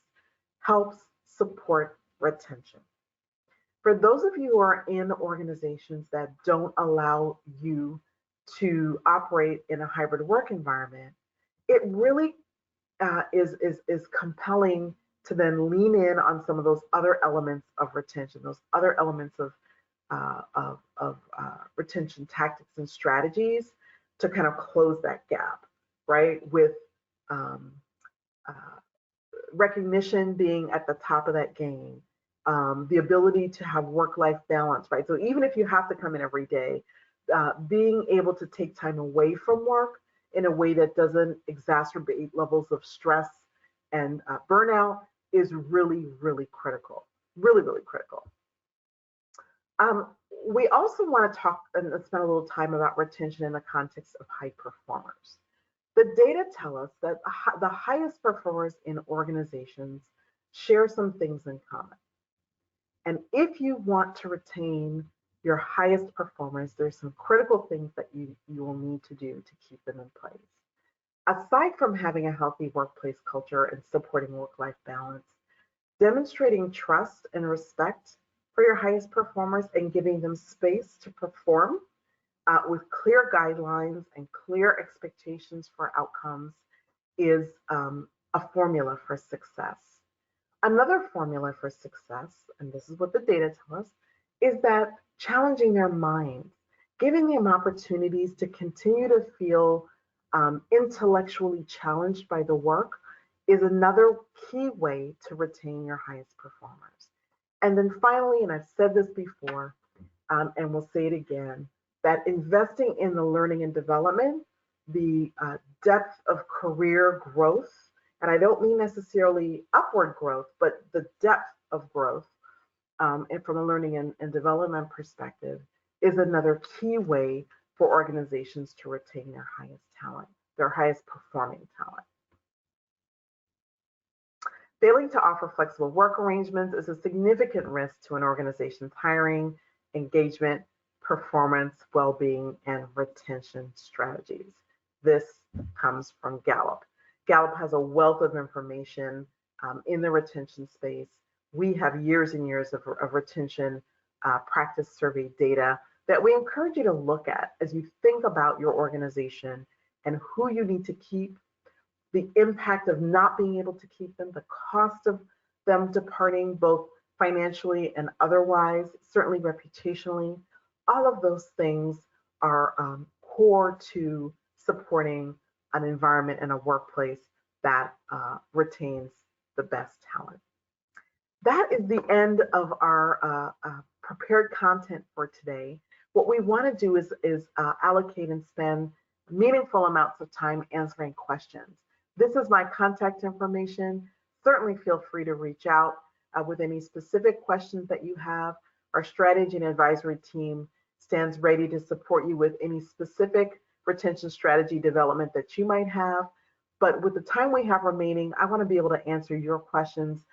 helps support retention. For those of you who are in organizations that don't allow you to operate in a hybrid work environment, it really is compelling to then lean in on some of those other elements of retention, those other elements of retention tactics and strategies to kind of close that gap, right? With um, uh, recognition being at the top of that game, the ability to have work-life balance, right? So even if you have to come in every day, being able to take time away from work in a way that doesn't exacerbate levels of stress and burnout is really, really critical. Really, really critical. We also want to talk and spend a little time about retention in the context of high performers. The data tell us that the highest performers in organizations share some things in common. And if you want to retain your highest performers, there's some critical things that you will need to do to keep them in place. Aside from having a healthy workplace culture and supporting work-life balance, demonstrating trust and respect for your highest performers and giving them space to perform with clear guidelines and clear expectations for outcomes is a formula for success. Another formula for success, and this is what the data tell us, is that challenging their minds, giving them opportunities to continue to feel intellectually challenged by the work is another key way to retain your highest performers. And then finally, and I've said this before, and we'll say it again, that investing in the learning and development, the depth of career growth, and I don't mean necessarily upward growth, but the depth of growth, and from a learning and development perspective, is another key way for organizations to retain their highest talent, their highest performing talent. Failing to offer flexible work arrangements is a significant risk to an organization's hiring, engagement, performance, well-being, and retention strategies. This comes from Gallup. Gallup has a wealth of information in the retention space. We have years and years of retention practice survey data that we encourage you to look at as you think about your organization and who you need to keep, the impact of not being able to keep them, the cost of them departing both financially and otherwise, certainly reputationally. All of those things are core to supporting an environment and a workplace that retains the best talent. That is the end of our prepared content for today. What we want to do is allocate and spend meaningful amounts of time answering questions. This is my contact information. Certainly feel free to reach out with any specific questions that you have. Our strategy and advisory team stands ready to support you with any specific retention strategy development that you might have. But with the time we have remaining, I want to be able to answer your questions,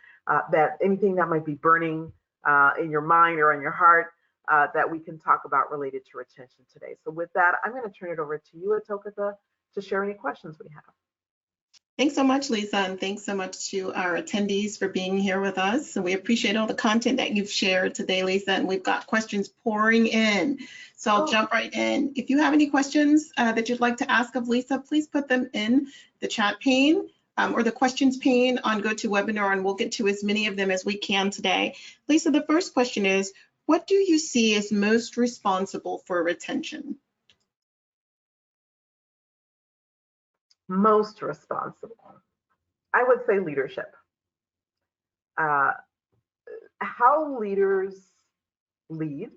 that anything that might be burning in your mind or in your heart that we can talk about related to retention today. So with that, I'm going to turn it over to you, Atokatha, to share any questions we have. Thanks so much, Lisa, and thanks so much to our attendees for being here with us. And we appreciate all the content that you've shared today, Lisa, and we've got questions pouring in. So I'll jump right in. If you have any questions that you'd like to ask of Lisa, please put them in the chat pane or the questions pane on GoToWebinar, and we'll get to as many of them as we can today. Lisa, the first question is, what do you see as most responsible for retention? Most responsible, I would say leadership. How leaders lead,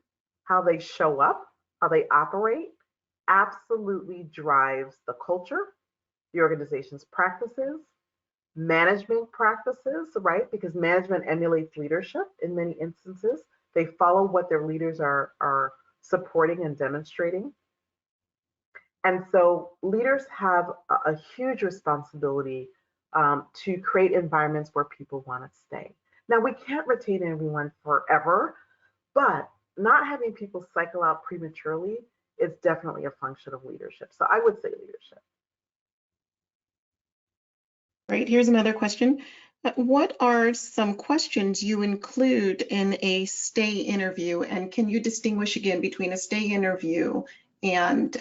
how they show up, how they operate, absolutely drives the culture, the organization's practices, management practices, right? Because management emulates leadership in many instances. They follow what their leaders are supporting and demonstrating. And so leaders have a huge responsibility to create environments where people want to stay. Now, we can't retain everyone forever, but not having people cycle out prematurely is definitely a function of leadership. So I would say leadership. Right, here's another question. What are some questions you include in a stay interview? And can you distinguish again between a stay interview and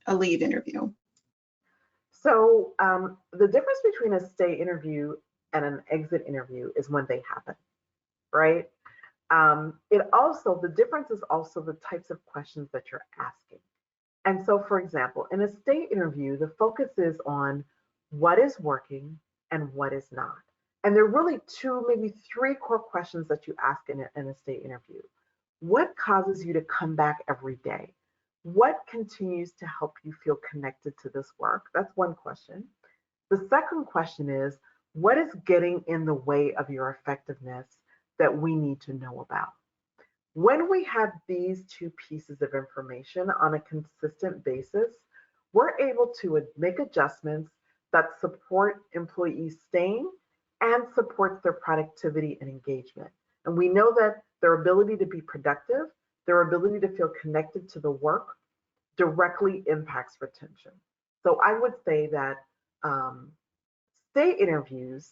a leave interview? So the difference between a stay interview and an exit interview is when they happen, right? The difference is also the types of questions that you're asking. And so, for example, in a stay interview, the focus is on what is working and what is not. And there are really two, maybe three core questions that you ask in a stay interview. What causes you to come back every day? What continues to help you feel connected to this work? That's one question. The second question is, what is getting in the way of your effectiveness that we need to know about? When we have these two pieces of information on a consistent basis, we're able to make adjustments that support employees staying and supports their productivity and engagement. And we know that their ability to be productive, their ability to feel connected to the work directly impacts retention. So I would say that stay interviews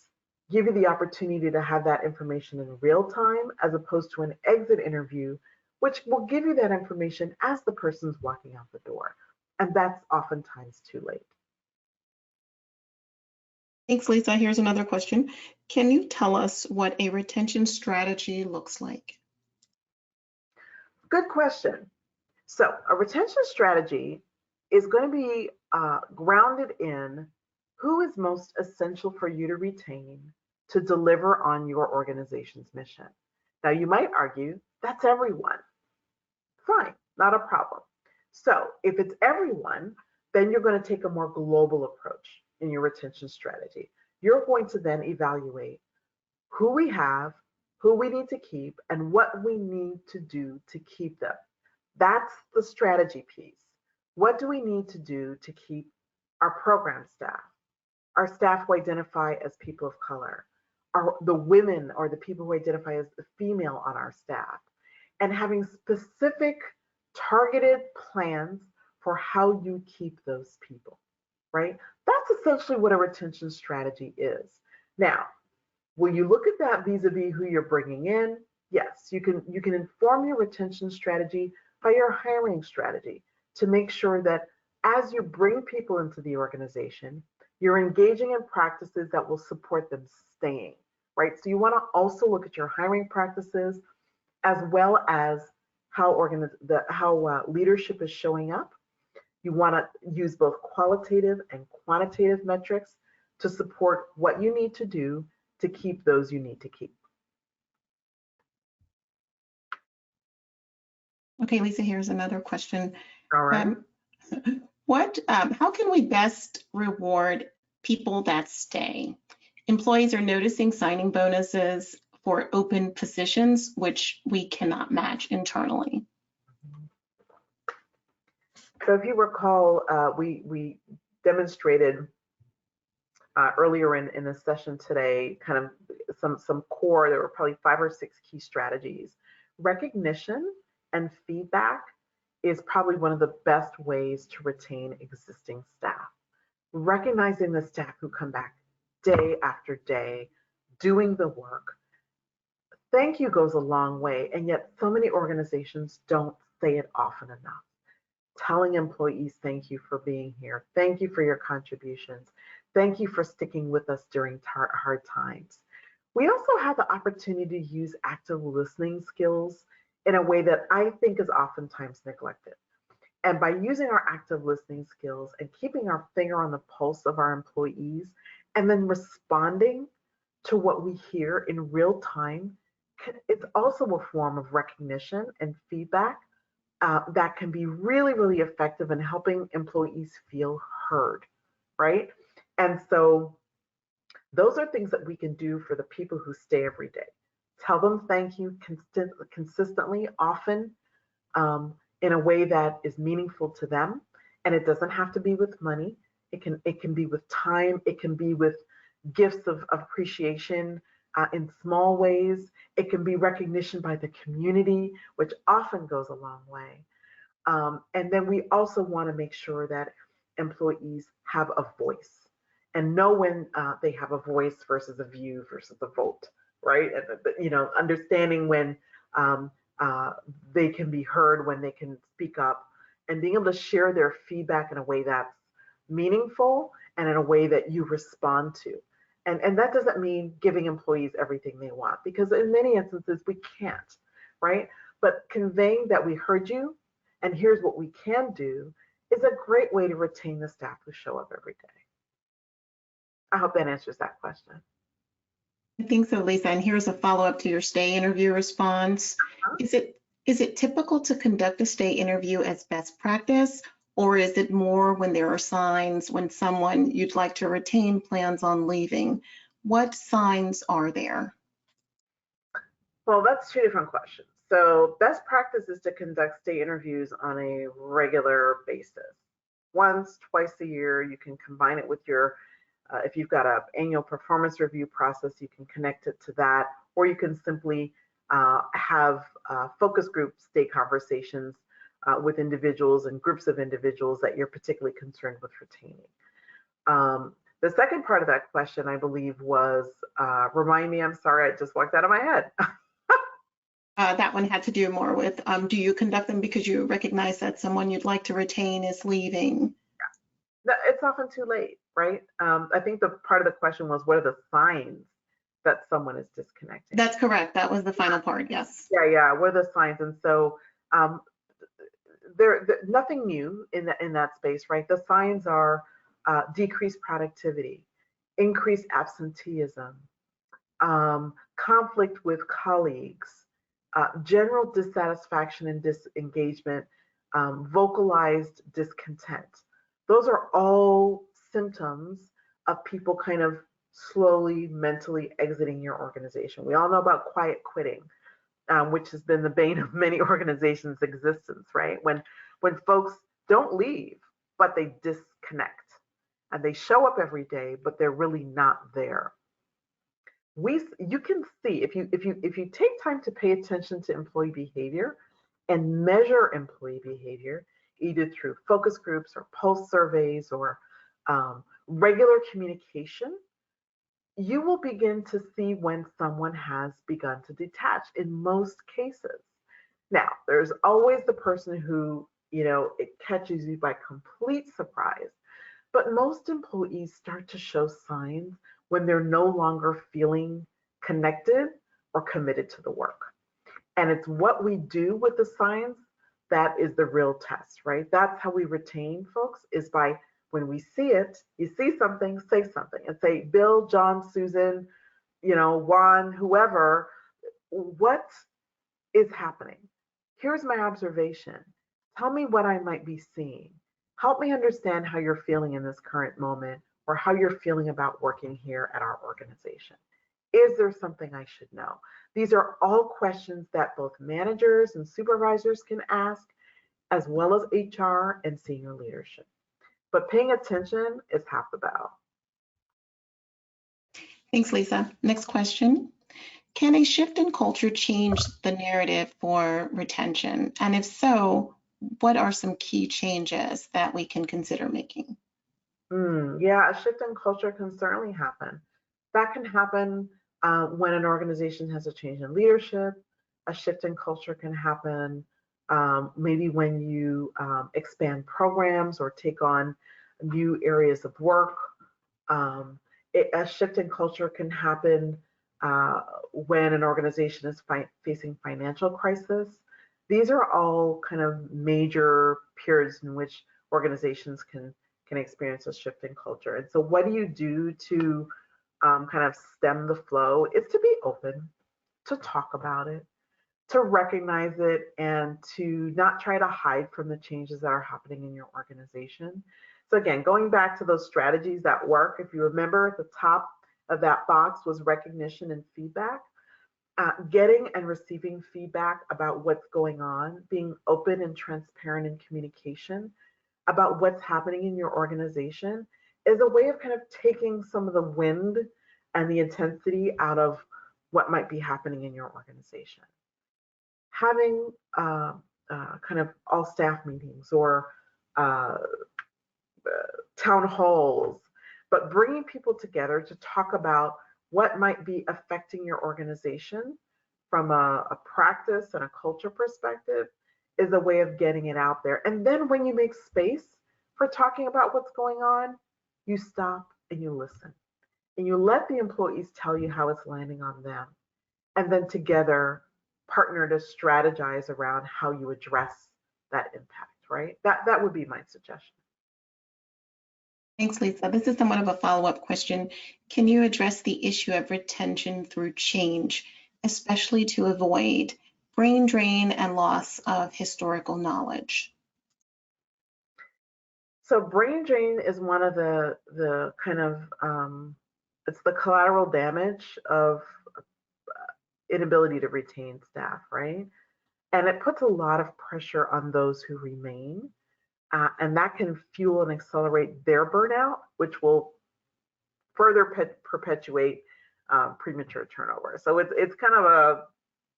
give you the opportunity to have that information in real time as opposed to an exit interview, which will give you that information as the person's walking out the door. And that's oftentimes too late. Thanks, Lisa. Here's another question. Can you tell us what a retention strategy looks like? Good question. So a retention strategy is going to be grounded in who is most essential for you to retain to deliver on your organization's mission. Now, you might argue that's everyone. Fine, not a problem. So if it's everyone, then you're going to take a more global approach in your retention strategy. You're going to then evaluate who we have, who we need to keep, and what we need to do to keep them. That's the strategy piece. What do we need to do to keep our program staff, our staff who identify as people of color, the women or the people who identify as the female on our staff, and having specific targeted plans for how you keep those people, right? That's essentially what a retention strategy is. Now, will you look at that vis-a-vis who you're bringing in? Yes, you can inform your retention strategy by your hiring strategy to make sure that as you bring people into the organization, you're engaging in practices that will support them staying, right? So you want to also look at your hiring practices as well as how leadership is showing up. You want to use both qualitative and quantitative metrics to support what you need to do to keep those you need to keep. Okay, Lisa, here's another question. All right. How can we best reward people that stay? Employees are noticing signing bonuses for open positions, which we cannot match internally. So if you recall, we demonstrated earlier in the session today, kind of some core, there were probably 5 or 6 key strategies. Recognition and feedback is probably one of the best ways to retain existing staff. Recognizing the staff who come back day after day, doing the work. Thank you goes a long way, and yet so many organizations don't say it often enough. Telling employees, thank you for being here. Thank you for your contributions. Thank you for sticking with us during hard times. We also have the opportunity to use active listening skills in a way that I think is oftentimes neglected. And by using our active listening skills and keeping our finger on the pulse of our employees and then responding to what we hear in real time, it's also a form of recognition and feedback that can be really, really effective in helping employees feel heard, right? And so those are things that we can do for the people who stay every day. Tell them thank you consistently, often, in a way that is meaningful to them. And it doesn't have to be with money. It can be with time. It can be with gifts of appreciation in small ways. It can be recognition by the community, which often goes a long way. And then we also want to make sure that employees have a voice and know when they have a voice versus a view versus a vote, right? And understanding when um, uh, they can be heard, when they can speak up, and being able to share their feedback in a way that's meaningful and in a way that you respond to. And that doesn't mean giving employees everything they want, because in many instances we can't, right? But conveying that we heard you and here's what we can do is a great way to retain the staff who show up every day. I hope that answers that question. I think so, Lisa. And here's a follow-up to your stay interview response. Huh? Is it typical to conduct a stay interview as best practice, or is it more when there are signs when someone you'd like to retain plans on leaving? What signs are there? Well, that's two different questions. So, best practice is to conduct stay interviews on a regular basis. Once, twice a year, you can combine it with your, if you've got an annual performance review process, you can connect it to that, or you can simply have focus group stay conversations with individuals and groups of individuals that you're particularly concerned with retaining. The second part of that question, I believe, was remind me, I'm sorry, I just walked out of my head. That one had to do more with, do you conduct them because you recognize that someone you'd like to retain is leaving? It's often too late, right? I think the part of the question was, what are the signs that someone is disconnecting? That's correct. That was the final part, yes. Yeah. What are the signs? And so nothing new in that space, right? The signs are decreased productivity, increased absenteeism, conflict with colleagues, general dissatisfaction and disengagement, vocalized discontent. Those are all symptoms of people kind of slowly mentally exiting your organization. We all know about quiet quitting, which has been the bane of many organizations' existence, right? When folks don't leave, but they disconnect and they show up every day, but they're really not there. You can see if you take time to pay attention to employee behavior and measure employee behavior either through focus groups or pulse surveys or regular communication, you will begin to see when someone has begun to detach in most cases. Now, there's always the person who, it catches you by complete surprise, but most employees start to show signs when they're no longer feeling connected or committed to the work. And it's what we do with the signs that is the real test, right? That's how we retain folks, is by when we see it, you see something, say something and say, Bill, John, Susan, Juan, whoever, what is happening? Here's my observation. Tell me what I might be seeing. Help me understand how you're feeling in this current moment or how you're feeling about working here at our organization. Is there something I should know? These are all questions that both managers and supervisors can ask, as well as HR and senior leadership. But paying attention is half the battle. Thanks, Lisa. Next question. Can a shift in culture change the narrative for retention? And if so, what are some key changes that we can consider making? Yeah, a shift in culture can certainly happen. That can happen when an organization has a change in leadership. A shift in culture can happen maybe when you expand programs or take on new areas of work. A shift in culture can happen when an organization is facing financial crisis. These are all kind of major periods in which organizations can experience a shift in culture. And so what do you do to kind of stem the flow? Is to be open, to talk about it, to recognize it, and to not try to hide from the changes that are happening in your organization. So again, going back to those strategies that work, if you remember at the top of that box was recognition and feedback. Getting and receiving feedback about what's going on, being open and transparent in communication, about what's happening in your organization is a way of kind of taking some of the wind and the intensity out of what might be happening in your organization. Having kind of all staff meetings or uh, town halls, but bringing people together to talk about what might be affecting your organization from a practice and a culture perspective is a way of getting it out there. And then when you make space for talking about what's going on, you stop and you listen and you let the employees tell you how it's landing on them. And then together partner to strategize around how you address that impact, right? That would be my suggestion. Thanks, Lisa. This is somewhat of a follow-up question. Can you address the issue of retention through change, especially to avoid brain drain and loss of historical knowledge? So brain drain is one of the kind of it's the collateral damage of inability to retain staff, right? And it puts a lot of pressure on those who remain, and that can fuel and accelerate their burnout, which will further perpetuate premature turnover. So it's kind of a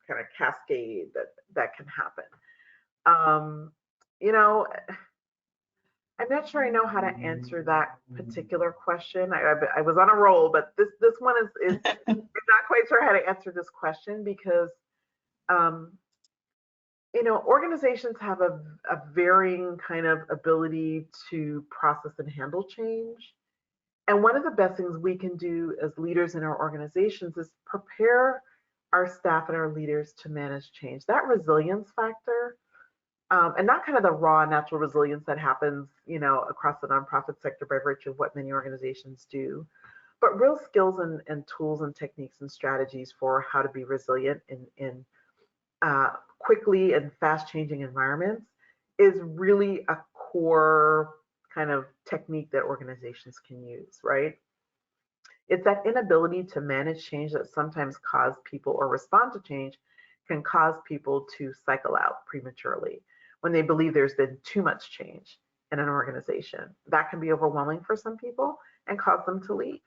kind of cascade that can happen. You know, I'm not sure I know how to answer that particular question. I was on a roll, but this one is I'm not quite sure how to answer this question because you know, organizations have a varying kind of ability to process and handle change. And one of the best things we can do as leaders in our organizations is prepare our staff and our leaders to manage change. That resilience factor, and not kind of the raw natural resilience that happens, you know, across the nonprofit sector by virtue of what many organizations do, but real skills and tools and techniques and strategies for how to be resilient in quickly and fast changing environments is really a core kind of technique that organizations can use, right? It's that inability to manage change that sometimes cause people or respond to change can cause people to cycle out prematurely when they believe there's been too much change in an organization. That can be overwhelming for some people and cause them to leave.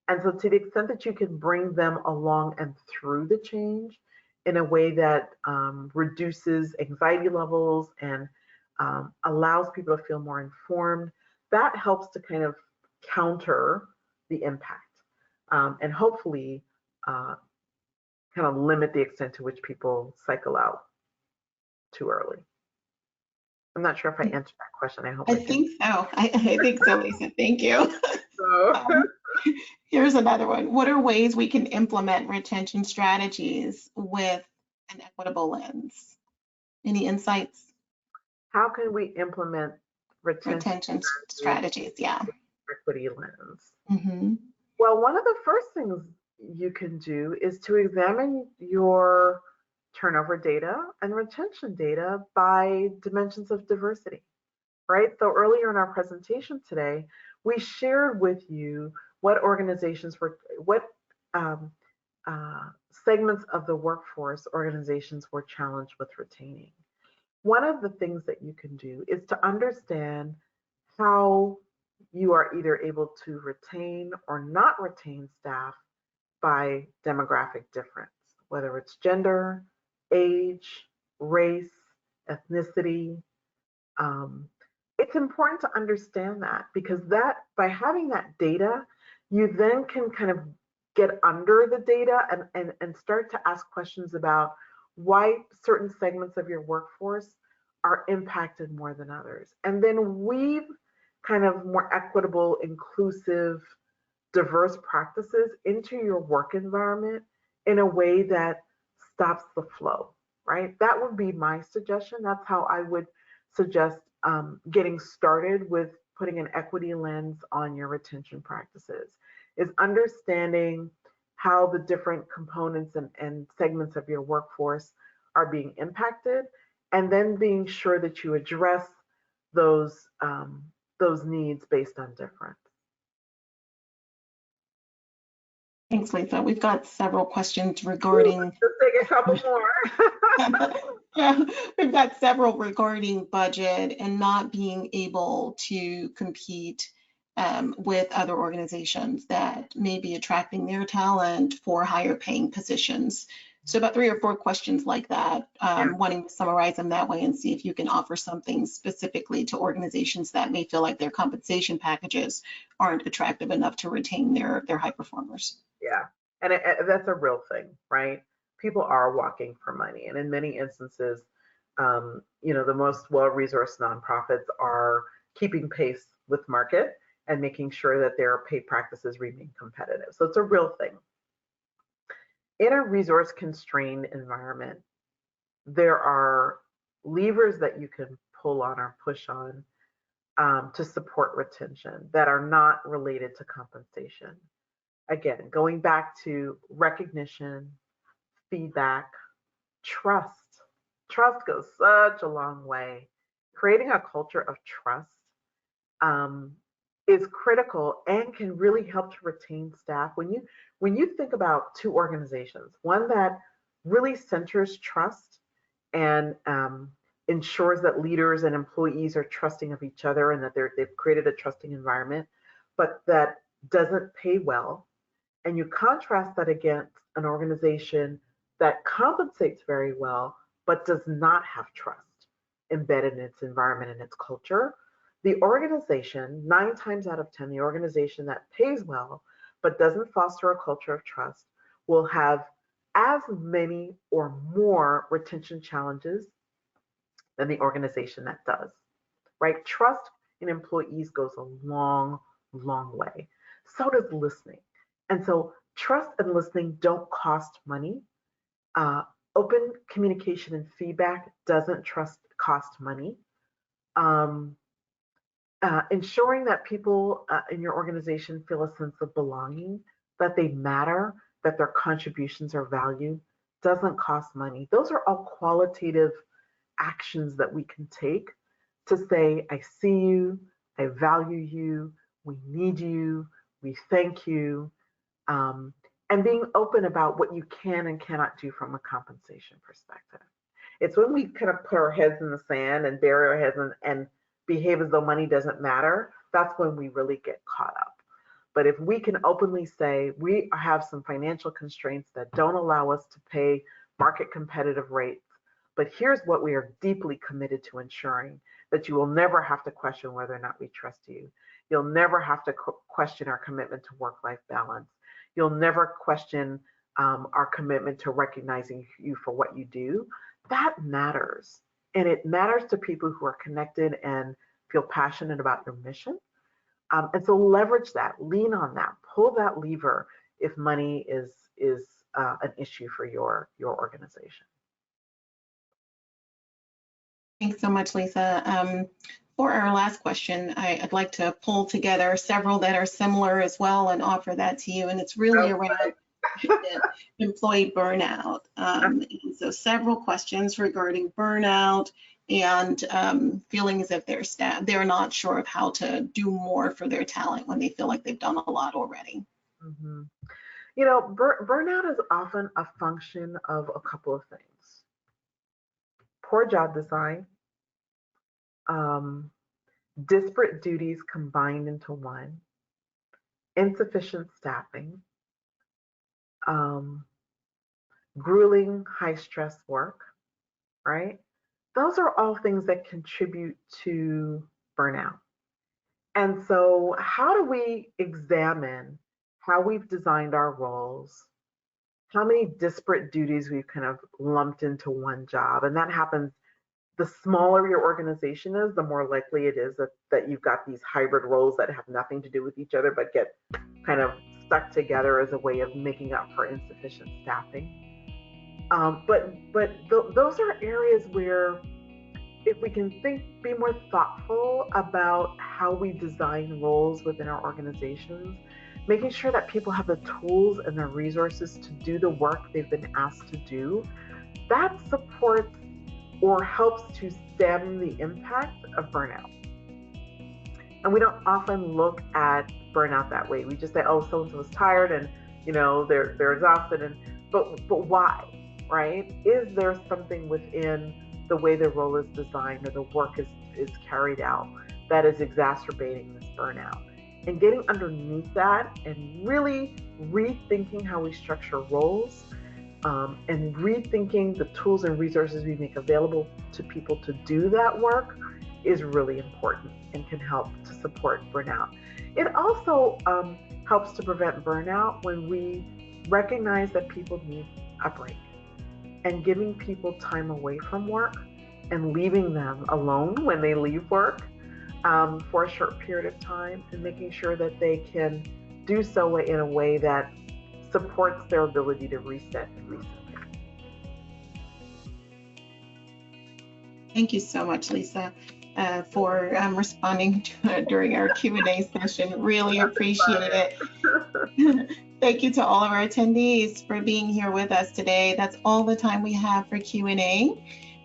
And so to the extent that you can bring them along and through the change in a way that reduces anxiety levels and allows people to feel more informed, that helps to kind of counter the impact and hopefully kind of limit the extent to which people cycle out too early. I'm not sure if I answered that question. I hope I think so. I think so, Lisa. Thank you. So. Here's another one. What are ways we can implement retention strategies with an equitable lens? Any insights? How can we implement retention strategies? Yeah. Equity lens. Mm-hmm. Well, one of the first things you can do is to examine your turnover data and retention data by dimensions of diversity, right? So earlier in our presentation today, we shared with you what organizations were, what segments of the workforce organizations were challenged with retaining. One of the things that you can do is to understand how you are either able to retain or not retain staff by demographic difference, whether it's gender, age, race, ethnicity. It's important to understand that because that by having that data, you then can kind of get under the data and start to ask questions about why certain segments of your workforce are impacted more than others. And then weave kind of more equitable, inclusive, diverse practices into your work environment in a way that stops the flow, right? That would be my suggestion. That's how I would suggest getting started with putting an equity lens on your retention practices, is understanding how the different components and segments of your workforce are being impacted, and then being sure that you address those needs based on difference. Thanks, Lisa. We've got several questions regarding. Let's take a couple more. Yeah, we've got several regarding budget and not being able to compete with other organizations that may be attracting their talent for higher paying positions. So about 3 or 4 questions like that, wanting to summarize them that way and see if you can offer something specifically to organizations that may feel like their compensation packages aren't attractive enough to retain their high performers. Yeah, and that's a real thing, right? People are walking for money, and in many instances, the most well-resourced nonprofits are keeping pace with market and making sure that their pay practices remain competitive. So it's a real thing. In a resource-constrained environment, there are levers that you can pull on or push on to support retention that are not related to compensation. Again, going back to recognition, feedback, trust. Trust goes such a long way. Creating a culture of trust is critical and can really help to retain staff. When you think about two organizations, one that really centers trust and ensures that leaders and employees are trusting of each other and that they've created a trusting environment, but that doesn't pay well, and you contrast that against an organization that compensates very well but does not have trust embedded in its environment and its culture, the organization, 9 times out of 10, the organization that pays well but doesn't foster a culture of trust will have as many or more retention challenges than the organization that does, right? Trust in employees goes a long, long way. So does listening. And so trust and listening don't cost money. Open communication and feedback doesn't cost money. Ensuring that people in your organization feel a sense of belonging, that they matter, that their contributions are valued, doesn't cost money. Those are all qualitative actions that we can take to say, I see you, I value you, we need you, we thank you, and being open about what you can and cannot do from a compensation perspective. It's when we kind of put our heads in the sand and bury our heads and behave as though money doesn't matter, that's when we really get caught up. But if we can openly say we have some financial constraints that don't allow us to pay market competitive rates, but here's what we are deeply committed to ensuring, that you will never have to question whether or not we trust you. You'll never have to question our commitment to work-life balance. You'll never question our commitment to recognizing you for what you do. That matters. And it matters to people who are connected and feel passionate about your mission. And so leverage that, lean on that, pull that lever if money is an issue for your organization. Thanks so much, Lisa. For our last question, I'd like to pull together several that are similar as well and offer that to you. And it's really around employee burnout. And so several questions regarding burnout and feeling as if they're not sure of how to do more for their talent when they feel like they've done a lot already. Mm-hmm. Burnout is often a function of a couple of things. Poor job design, disparate duties combined into one, insufficient staffing, grueling high stress work, right? Those are all things that contribute to burnout. And so how do we examine how we've designed our roles, how many disparate duties we've kind of lumped into one job? And that happens, the smaller your organization is, the more likely it is that you've got these hybrid roles that have nothing to do with each other, but get kind of stuck together as a way of making up for insufficient staffing. But those are areas where if we can be more thoughtful about how we design roles within our organizations, making sure that people have the tools and the resources to do the work they've been asked to do, that supports or helps to stem the impact of burnout. And we don't often look at burnout that way. We just say, oh, so-and-so is tired and they're exhausted, but why? right? Is there something within the way the role is designed or the work is carried out that is exacerbating this burnout? And getting underneath that and really rethinking how we structure roles, and rethinking the tools and resources we make available to people to do that work is really important and can help to support burnout. It also helps to prevent burnout when we recognize that people need a break, and giving people time away from work and leaving them alone when they leave work for a short period of time, and making sure that they can do so in a way that supports their ability to reset and reset. Thank you so much, Lisa, for responding during our Q&A session. Really appreciate it. Thank you to all of our attendees for being here with us today. That's all the time we have for Q&A.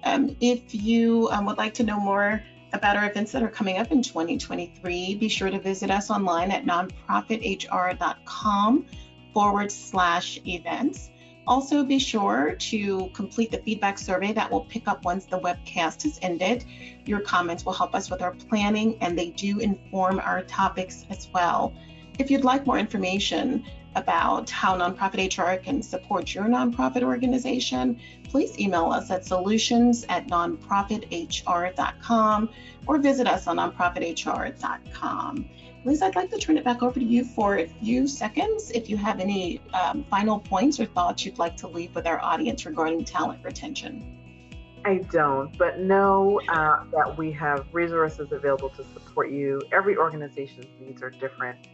If you would like to know more about our events that are coming up in 2023, be sure to visit us online at nonprofithr.com/events. Also, be sure to complete the feedback survey that will pick up once the webcast has ended. Your comments will help us with our planning, and they do inform our topics as well. If you'd like more information about how Nonprofit HR can support your nonprofit organization, please email us at solutions@nonprofithr.com or visit us on nonprofithr.com. Lisa, I'd like to turn it back over to you for a few seconds if you have any final points or thoughts you'd like to leave with our audience regarding talent retention. I don't, but know that we have resources available to support you. Every organization's needs are different.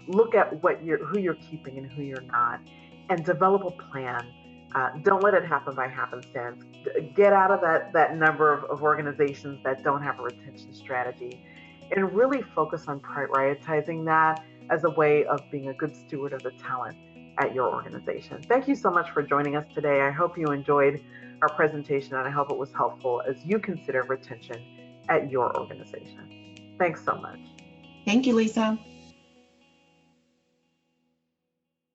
Look at who you're keeping and who you're not, and develop a plan. Don't let it happen by happenstance. Get out of that number of organizations that don't have a retention strategy, and really focus on prioritizing that as a way of being a good steward of the talent at your organization. Thank you so much for joining us today. I hope you enjoyed our presentation, and I hope it was helpful as you consider retention at your organization. Thanks so much. Thank you, Lisa.